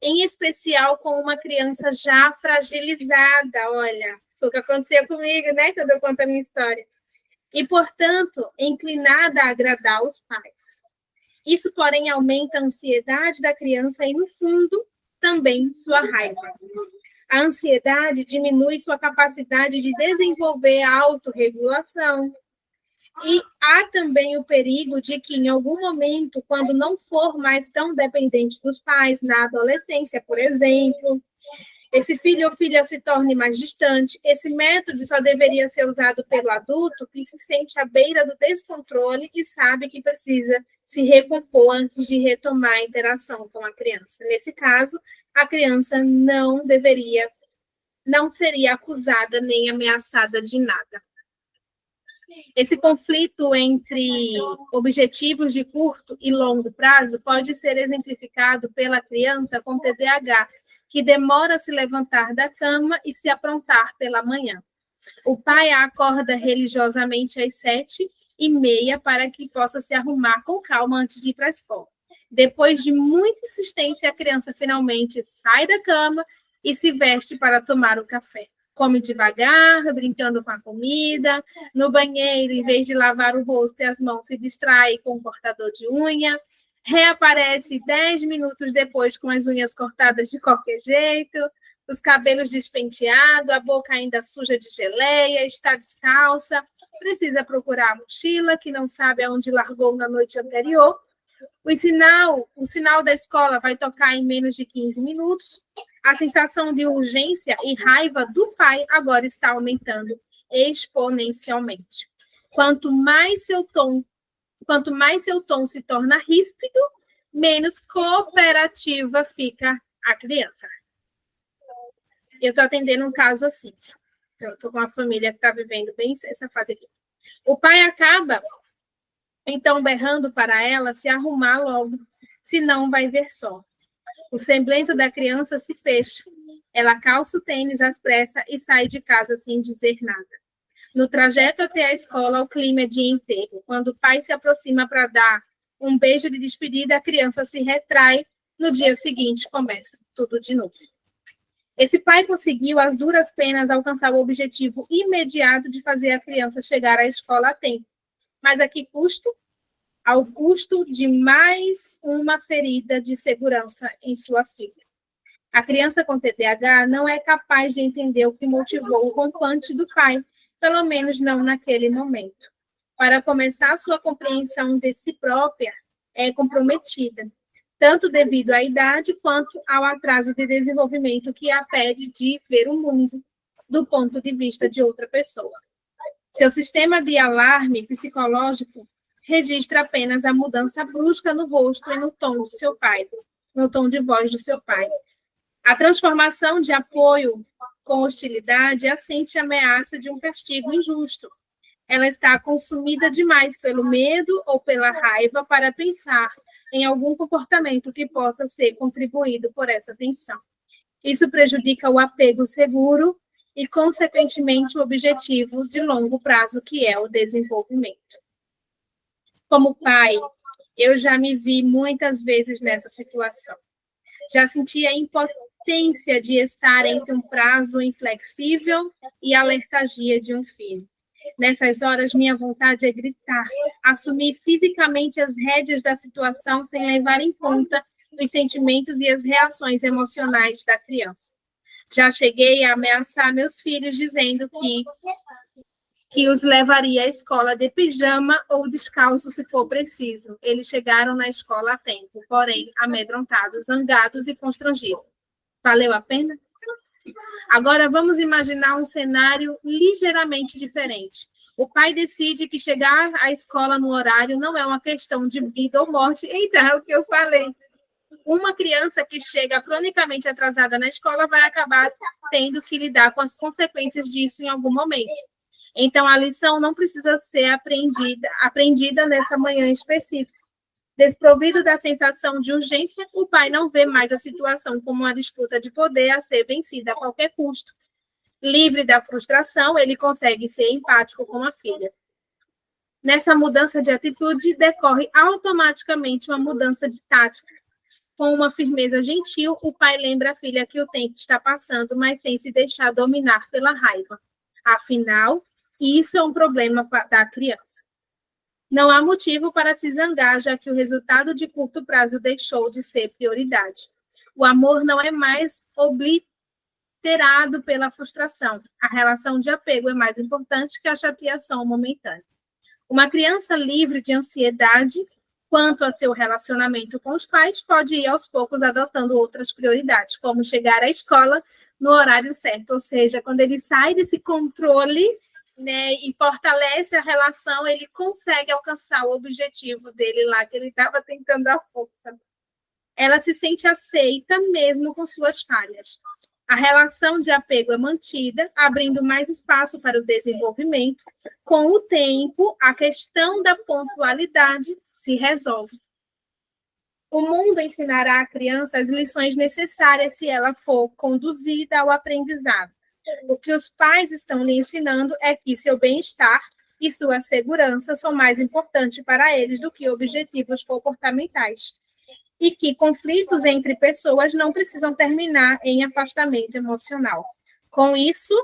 S1: em especial com uma criança já fragilizada. Olha, foi o que aconteceu comigo, né? Quando eu conto a minha história. E, portanto, inclinada a agradar os pais. Isso, porém, aumenta a ansiedade da criança e, no fundo, também sua raiva. A ansiedade diminui sua capacidade de desenvolver a autorregulação. E há também o perigo de que, em algum momento, quando não for mais tão dependente dos pais, na adolescência, por exemplo, esse filho ou filha se torne mais distante. Esse método só deveria ser usado pelo adulto que se sente à beira do descontrole e sabe que precisa se recompor antes de retomar a interação com a criança. Nesse caso, a criança não seria acusada nem ameaçada de nada. Esse conflito entre objetivos de curto e longo prazo pode ser exemplificado pela criança com TDAH, que demora a se levantar da cama e se aprontar pela manhã. O pai a acorda religiosamente às 7h30 para que possa se arrumar com calma antes de ir para a escola. Depois de muita insistência, a criança finalmente sai da cama e se veste para tomar o café. Come devagar, brincando com a comida. No banheiro, em vez de lavar o rosto e as mãos, se distrai com um cortador de unha. Reaparece 10 minutos depois com as unhas cortadas de qualquer jeito, os cabelos despenteados, a boca ainda suja de geleia, está descalça, precisa procurar a mochila, que não sabe aonde largou na noite anterior. O sinal da escola vai tocar em menos de 15 minutos. A sensação de urgência e raiva do pai agora está aumentando exponencialmente. Quanto mais seu tom se torna ríspido, menos cooperativa fica a criança. Eu estou atendendo um caso assim. Eu estou com uma família que está vivendo bem essa fase aqui. O pai acaba, então, berrando para ela se arrumar logo, senão vai ver só. O semblante da criança se fecha. Ela calça o tênis às pressas e sai de casa sem dizer nada. No trajeto até a escola, o clima é de enterro. Quando o pai se aproxima para dar um beijo de despedida, a criança se retrai. No dia seguinte, começa tudo de novo. Esse pai conseguiu, às duras penas, alcançar o objetivo imediato de fazer a criança chegar à escola a tempo. Mas a que custo? Ao custo de mais uma ferida de segurança em sua filha. A criança com TDAH não é capaz de entender o que motivou o rompante do pai, pelo menos não naquele momento. Para começar, sua compreensão de si própria é comprometida, tanto devido à idade quanto ao atraso de desenvolvimento que a impede de ver o mundo do ponto de vista de outra pessoa. Seu sistema de alarme psicológico registra apenas a mudança brusca no rosto e no tom do seu pai, no tom de voz do seu pai. A transformação de apoio com hostilidade assente a ameaça de um castigo injusto. Ela está consumida demais pelo medo ou pela raiva para pensar em algum comportamento que possa ser contribuído por essa tensão. Isso prejudica o apego seguro e, consequentemente, o objetivo de longo prazo, que é o desenvolvimento. Como pai, eu já me vi muitas vezes nessa situação. Já senti a impotência de estar entre um prazo inflexível e a letargia de um filho. Nessas horas, minha vontade é gritar, assumir fisicamente as rédeas da situação sem levar em conta os sentimentos e as reações emocionais da criança. Já cheguei a ameaçar meus filhos dizendo que os levaria à escola de pijama ou descalço se for preciso. Eles chegaram na escola a tempo, porém amedrontados, zangados e constrangidos. Valeu a pena? Agora, vamos imaginar um cenário ligeiramente diferente. O pai decide que chegar à escola no horário não é uma questão de vida ou morte. Então, é o que eu falei. Uma criança que chega cronicamente atrasada na escola vai acabar tendo que lidar com as consequências disso em algum momento. Então, a lição não precisa ser aprendida nessa manhã específica. Desprovido da sensação de urgência, o pai não vê mais a situação como uma disputa de poder a ser vencida a qualquer custo. Livre da frustração, ele consegue ser empático com a filha. Nessa mudança de atitude, decorre automaticamente uma mudança de tática. Com uma firmeza gentil, o pai lembra a filha que o tempo está passando, mas sem se deixar dominar pela raiva. Afinal, isso é um problema da criança. Não há motivo para se zangar, já que o resultado de curto prazo deixou de ser prioridade. O amor não é mais obliterado pela frustração. A relação de apego é mais importante que a chateação momentânea. Uma criança livre de ansiedade quanto a seu relacionamento com os pais pode ir aos poucos adotando outras prioridades, como chegar à escola no horário certo, ou seja, quando ele sai desse controle, né, e fortalece a relação, ele consegue alcançar o objetivo dele lá, que ele estava tentando à força. Ela se sente aceita mesmo com suas falhas. A relação de apego é mantida, abrindo mais espaço para o desenvolvimento. Com o tempo, a questão da pontualidade se resolve. O mundo ensinará à criança as lições necessárias se ela for conduzida ao aprendizado. O que os pais estão lhe ensinando é que seu bem-estar e sua segurança são mais importantes para eles do que objetivos comportamentais. E que conflitos entre pessoas não precisam terminar em afastamento emocional. Com isso,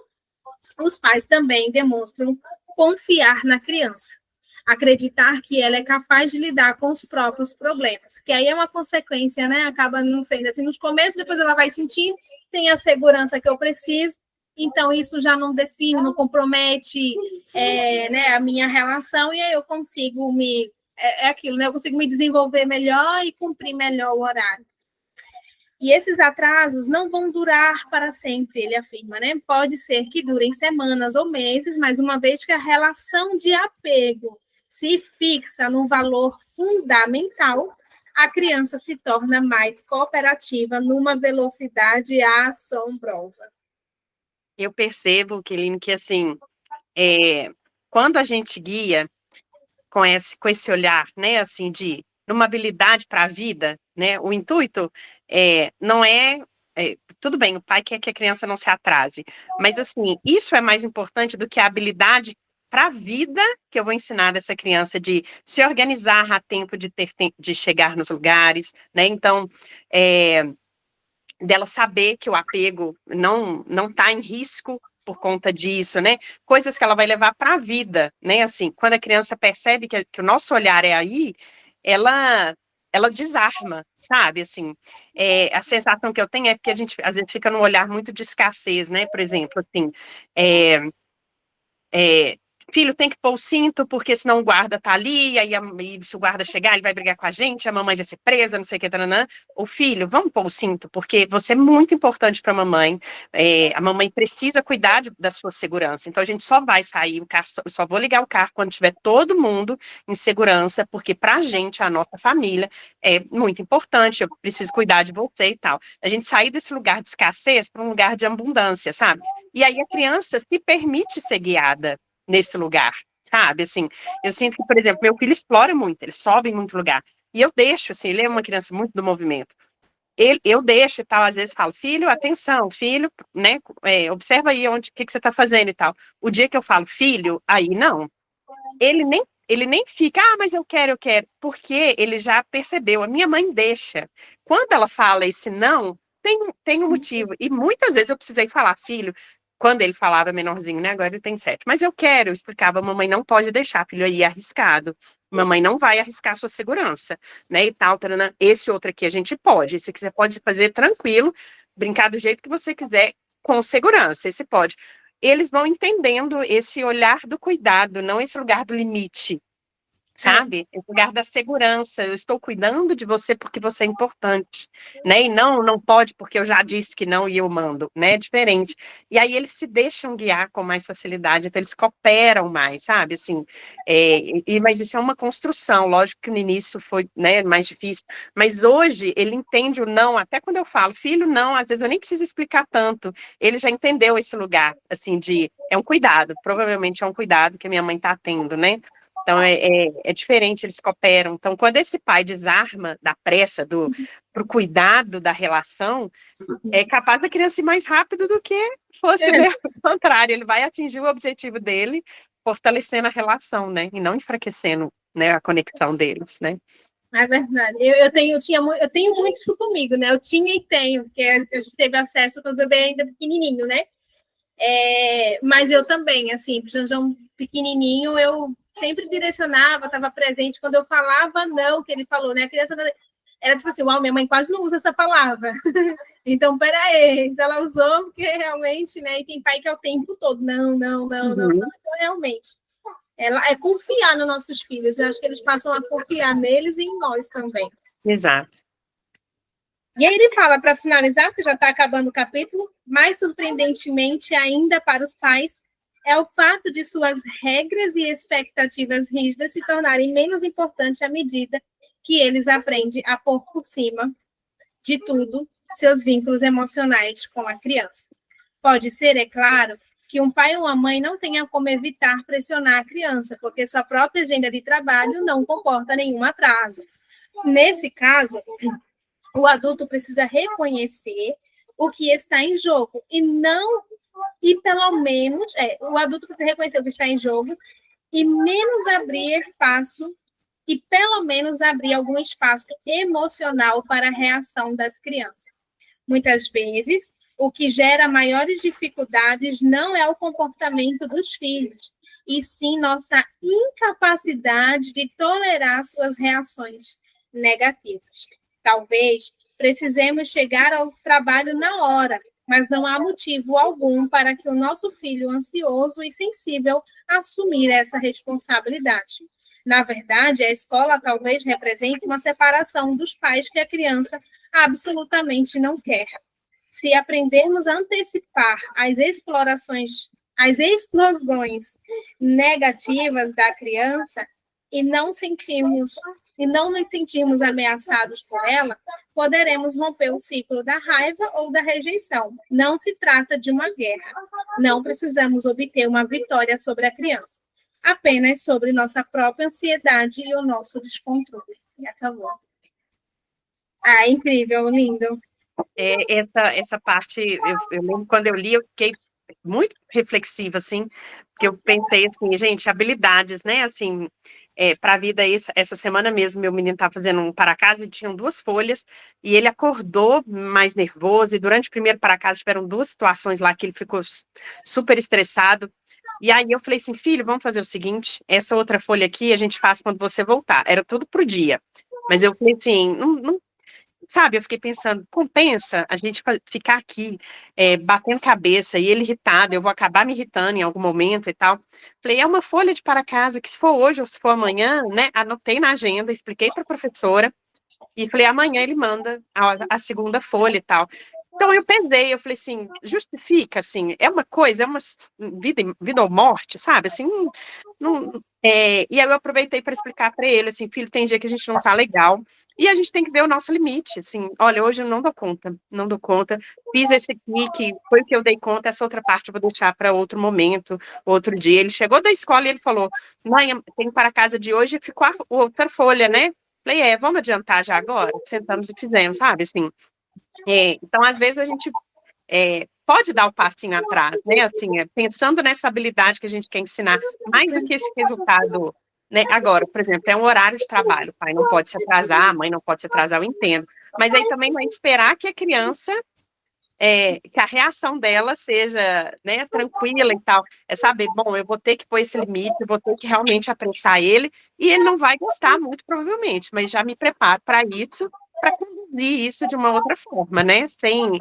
S1: os pais também demonstram confiar na criança, acreditar que ela é capaz de lidar com os próprios problemas, que aí é uma consequência, né? Acaba não sendo assim nos começos, depois ela vai sentir, tem a segurança que eu preciso, então isso já não define, não compromete né, a minha relação, e aí eu consigo aquilo, né? Eu consigo me desenvolver melhor e cumprir melhor o horário. E esses atrasos não vão durar para sempre, ele afirma, né? Pode ser que durem semanas ou meses, mas uma vez que a relação de apego se fixa num valor fundamental, a criança se torna mais cooperativa numa velocidade assombrosa.
S2: Eu percebo, Keline, que assim, quando a gente guia com esse olhar, né, assim, de uma habilidade para a vida, né, o intuito não tudo bem, o pai quer que a criança não se atrase, mas assim, isso é mais importante do que a habilidade para a vida que eu vou ensinar dessa criança de se organizar a tempo de chegar nos lugares, né, então, dela saber que o apego não está em risco por conta disso, né? Coisas que ela vai levar para a vida, né? Assim, quando a criança percebe que o nosso olhar é aí, ela desarma, sabe? Assim, a sensação que eu tenho é que a gente às vezes fica num olhar muito de escassez, né? Por exemplo, assim, filho tem que pôr o cinto, porque senão o guarda tá ali, e se o guarda chegar, ele vai brigar com a gente, a mamãe vai ser presa, não sei o que, taranã. O filho, vamos pôr o cinto, porque você é muito importante para a mamãe precisa cuidar da sua segurança, então a gente só vai sair, só vou ligar o carro quando tiver todo mundo em segurança, porque pra gente, a nossa família, é muito importante, eu preciso cuidar de você e tal. A gente sair desse lugar de escassez para um lugar de abundância, sabe? E aí a criança se permite ser guiada nesse lugar, sabe? Assim, eu sinto que, por exemplo, meu filho explora muito, ele sobe em muito lugar. E eu deixo, assim, ele é uma criança muito do movimento. Eu deixo e tal, às vezes falo, filho, atenção, filho, né? Observa aí o que você está fazendo e tal. O dia que eu falo, filho, aí não. Ele nem fica, mas eu quero, porque ele já percebeu, a minha mãe deixa. Quando ela fala esse não, tem um motivo. E muitas vezes eu precisei falar, filho, quando ele falava menorzinho, né? Agora ele tem 7. Mas eu explicava, mamãe não pode deixar, filho, aí é arriscado. Mamãe não vai arriscar sua segurança, né? E tal, taranã. Esse outro aqui a gente pode. Esse aqui você pode fazer tranquilo, brincar do jeito que você quiser, com segurança. Esse pode. Eles vão entendendo esse olhar do cuidado, não esse lugar do limite. sabe? É o lugar da segurança. Eu estou cuidando de você porque você é importante, né? E não pode porque eu já disse que não e eu mando, né? É diferente. E aí eles se deixam guiar com mais facilidade, então eles cooperam mais, sabe? Assim, mas isso é uma construção. Lógico que no início foi, né, mais difícil, mas hoje ele entende o não. Até quando eu falo, filho, não, às vezes eu nem preciso explicar tanto. Ele já entendeu esse lugar, assim, é um cuidado. Provavelmente é um cuidado que a minha mãe está tendo, né? Então, é diferente, eles cooperam. Então, quando esse pai desarma da pressa, pro cuidado da relação, é capaz da criança ir mais rápido do que fosse, né, o contrário. Ele vai atingir o objetivo dele, fortalecendo a relação, né? E não enfraquecendo, né, a conexão deles, né?
S1: É verdade. Eu tenho muito isso comigo, né? Eu tinha e tenho, porque a gente teve acesso quando o bebê ainda pequenininho, né? Mas eu também, assim, o Janjão pequenininho, eu sempre direcionava, estava presente. Quando eu falava não, que ele falou, né? A criança era tipo assim, uau, minha mãe quase não usa essa palavra. Então, peraí, se ela usou, porque realmente, né? E tem pai que é o tempo todo, não. Então, realmente, é confiar nos nossos filhos. Eu acho que eles passam a confiar neles e em nós também.
S2: Exato.
S1: E aí ele fala, para finalizar, porque já está acabando o capítulo, mais surpreendentemente ainda para os pais, é o fato de suas regras e expectativas rígidas se tornarem menos importantes à medida que eles aprendem a pôr por cima de tudo seus vínculos emocionais com a criança. Pode ser, é claro, que um pai ou uma mãe não tenha como evitar pressionar a criança, porque sua própria agenda de trabalho não comporta nenhum atraso. Nesse caso, o adulto precisa reconhecer o que está em jogo pelo menos, o adulto precisa reconhecer o que está em jogo e menos abrir espaço e pelo menos abrir algum espaço emocional para a reação das crianças. Muitas vezes, o que gera maiores dificuldades não é o comportamento dos filhos, e sim nossa incapacidade de tolerar suas reações negativas. Talvez precisemos chegar ao trabalho na hora, mas não há motivo algum para que o nosso filho ansioso e sensível assumir essa responsabilidade. Na verdade, a escola talvez represente uma separação dos pais que a criança absolutamente não quer. Se aprendermos a antecipar as explosões negativas da criança e não nos sentirmos ameaçados por ela, poderemos romper o ciclo da raiva ou da rejeição. Não se trata de uma guerra. Não precisamos obter uma vitória sobre a criança, apenas sobre nossa própria ansiedade e o nosso descontrole. E acabou. Incrível, lindo.
S2: Essa parte, eu lembro quando eu li, eu fiquei muito reflexiva, assim, porque eu pensei assim, gente, habilidades, né, assim, para a vida, essa semana mesmo, meu menino estava fazendo um para-casa e tinham 2 folhas, e ele acordou mais nervoso, e durante o primeiro para-casa tiveram 2 situações lá que ele ficou super estressado, e aí eu falei assim, filho, vamos fazer o seguinte, essa outra folha aqui a gente faz quando você voltar, era tudo pro dia, mas eu falei assim, não sabe, eu fiquei pensando, compensa a gente ficar aqui batendo cabeça e ele irritado, eu vou acabar me irritando em algum momento e tal. Falei, é uma folha de para casa que se for hoje ou se for amanhã, né, anotei na agenda, expliquei para a professora e falei, amanhã ele manda a segunda folha e tal. Então eu pesei, eu falei assim, justifica, assim, é uma coisa, é uma vida ou morte, sabe, assim, e aí eu aproveitei para explicar para ele, assim, filho, tem dia que a gente não tá legal, e a gente tem que ver o nosso limite, assim, olha, hoje eu não dou conta, fiz esse aqui, que foi o que eu dei conta, essa outra parte eu vou deixar para outro momento, outro dia. Ele chegou da escola e ele falou, mãe, tem para casa de hoje, ficou a outra folha, né? Falei, vamos adiantar já agora? Sentamos e fizemos, sabe, assim. Então, às vezes, a gente pode dar o passinho atrás, né? Assim, pensando nessa habilidade que a gente quer ensinar, mais do que esse resultado, né? Agora, por exemplo, é um horário de trabalho, o pai não pode se atrasar, a mãe não pode se atrasar, eu entendo. Mas aí também vai esperar que a criança, que a reação dela seja, né, tranquila e tal. É saber, bom, eu vou ter que pôr esse limite, eu vou ter que realmente apressar ele, e ele não vai gostar muito, provavelmente, mas já me preparo para isso, para conduzir isso de uma outra forma, né? Sem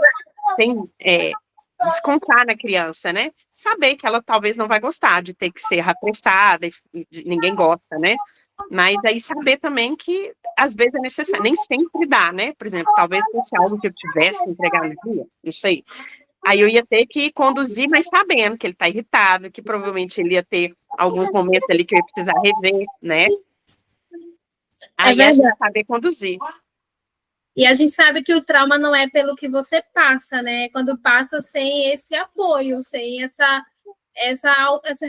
S2: descontar na criança, né? Saber que ela talvez não vai gostar de ter que ser apressada, e ninguém gosta, né? Mas aí saber também que às vezes é necessário, nem sempre dá, né? Por exemplo, talvez fosse algo que eu tivesse que entregar no dia, não sei. Aí eu ia ter que conduzir, mas sabendo que ele está irritado, que provavelmente ele ia ter alguns momentos ali que eu ia precisar rever, né? Aí a gente saber conduzir.
S1: E a gente sabe que o trauma não é pelo que você passa, né? Quando passa sem esse apoio, sem essa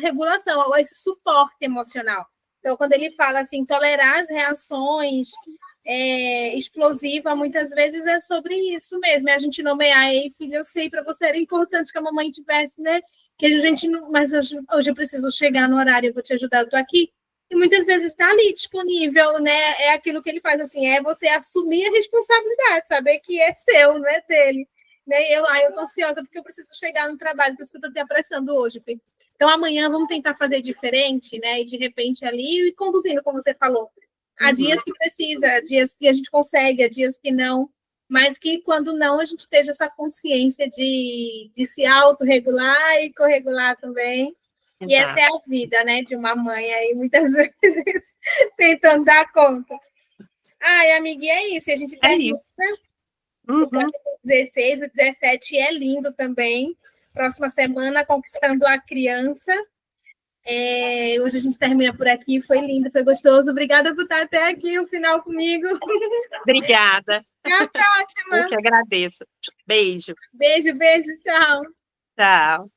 S1: regulação, esse suporte emocional. Então, quando ele fala assim, tolerar as reações explosivas, muitas vezes é sobre isso mesmo. É a gente nomear, ei, filha, eu sei, para você era importante que a mamãe tivesse, né? Que a gente não, mas hoje eu preciso chegar no horário, eu vou te ajudar, eu estou aqui. E muitas vezes está ali disponível, né? É aquilo que ele faz assim, é você assumir a responsabilidade, saber que é seu, não é dele. Né? Eu tô ansiosa porque eu preciso chegar no trabalho, por isso que eu estou te apressando hoje, filho. Então, amanhã vamos tentar fazer diferente, né? E de repente ali, e conduzindo, como você falou. Há dias que precisa, há dias que a gente consegue, há dias que não, mas que quando não, a gente esteja essa consciência de se autorregular e corregular também. E essa é a vida, né, de uma mãe aí, muitas vezes, tentando dar conta. Ai, amiga, e é isso, a gente termina. O 16, o 17 é lindo também. Próxima semana, Conquistando a Criança. Hoje a gente termina por aqui, foi lindo, foi gostoso. Obrigada por estar até aqui, o final comigo.
S2: Obrigada.
S1: Até a próxima.
S2: Eu que agradeço. Beijo.
S1: Beijo, beijo, tchau.
S2: Tchau.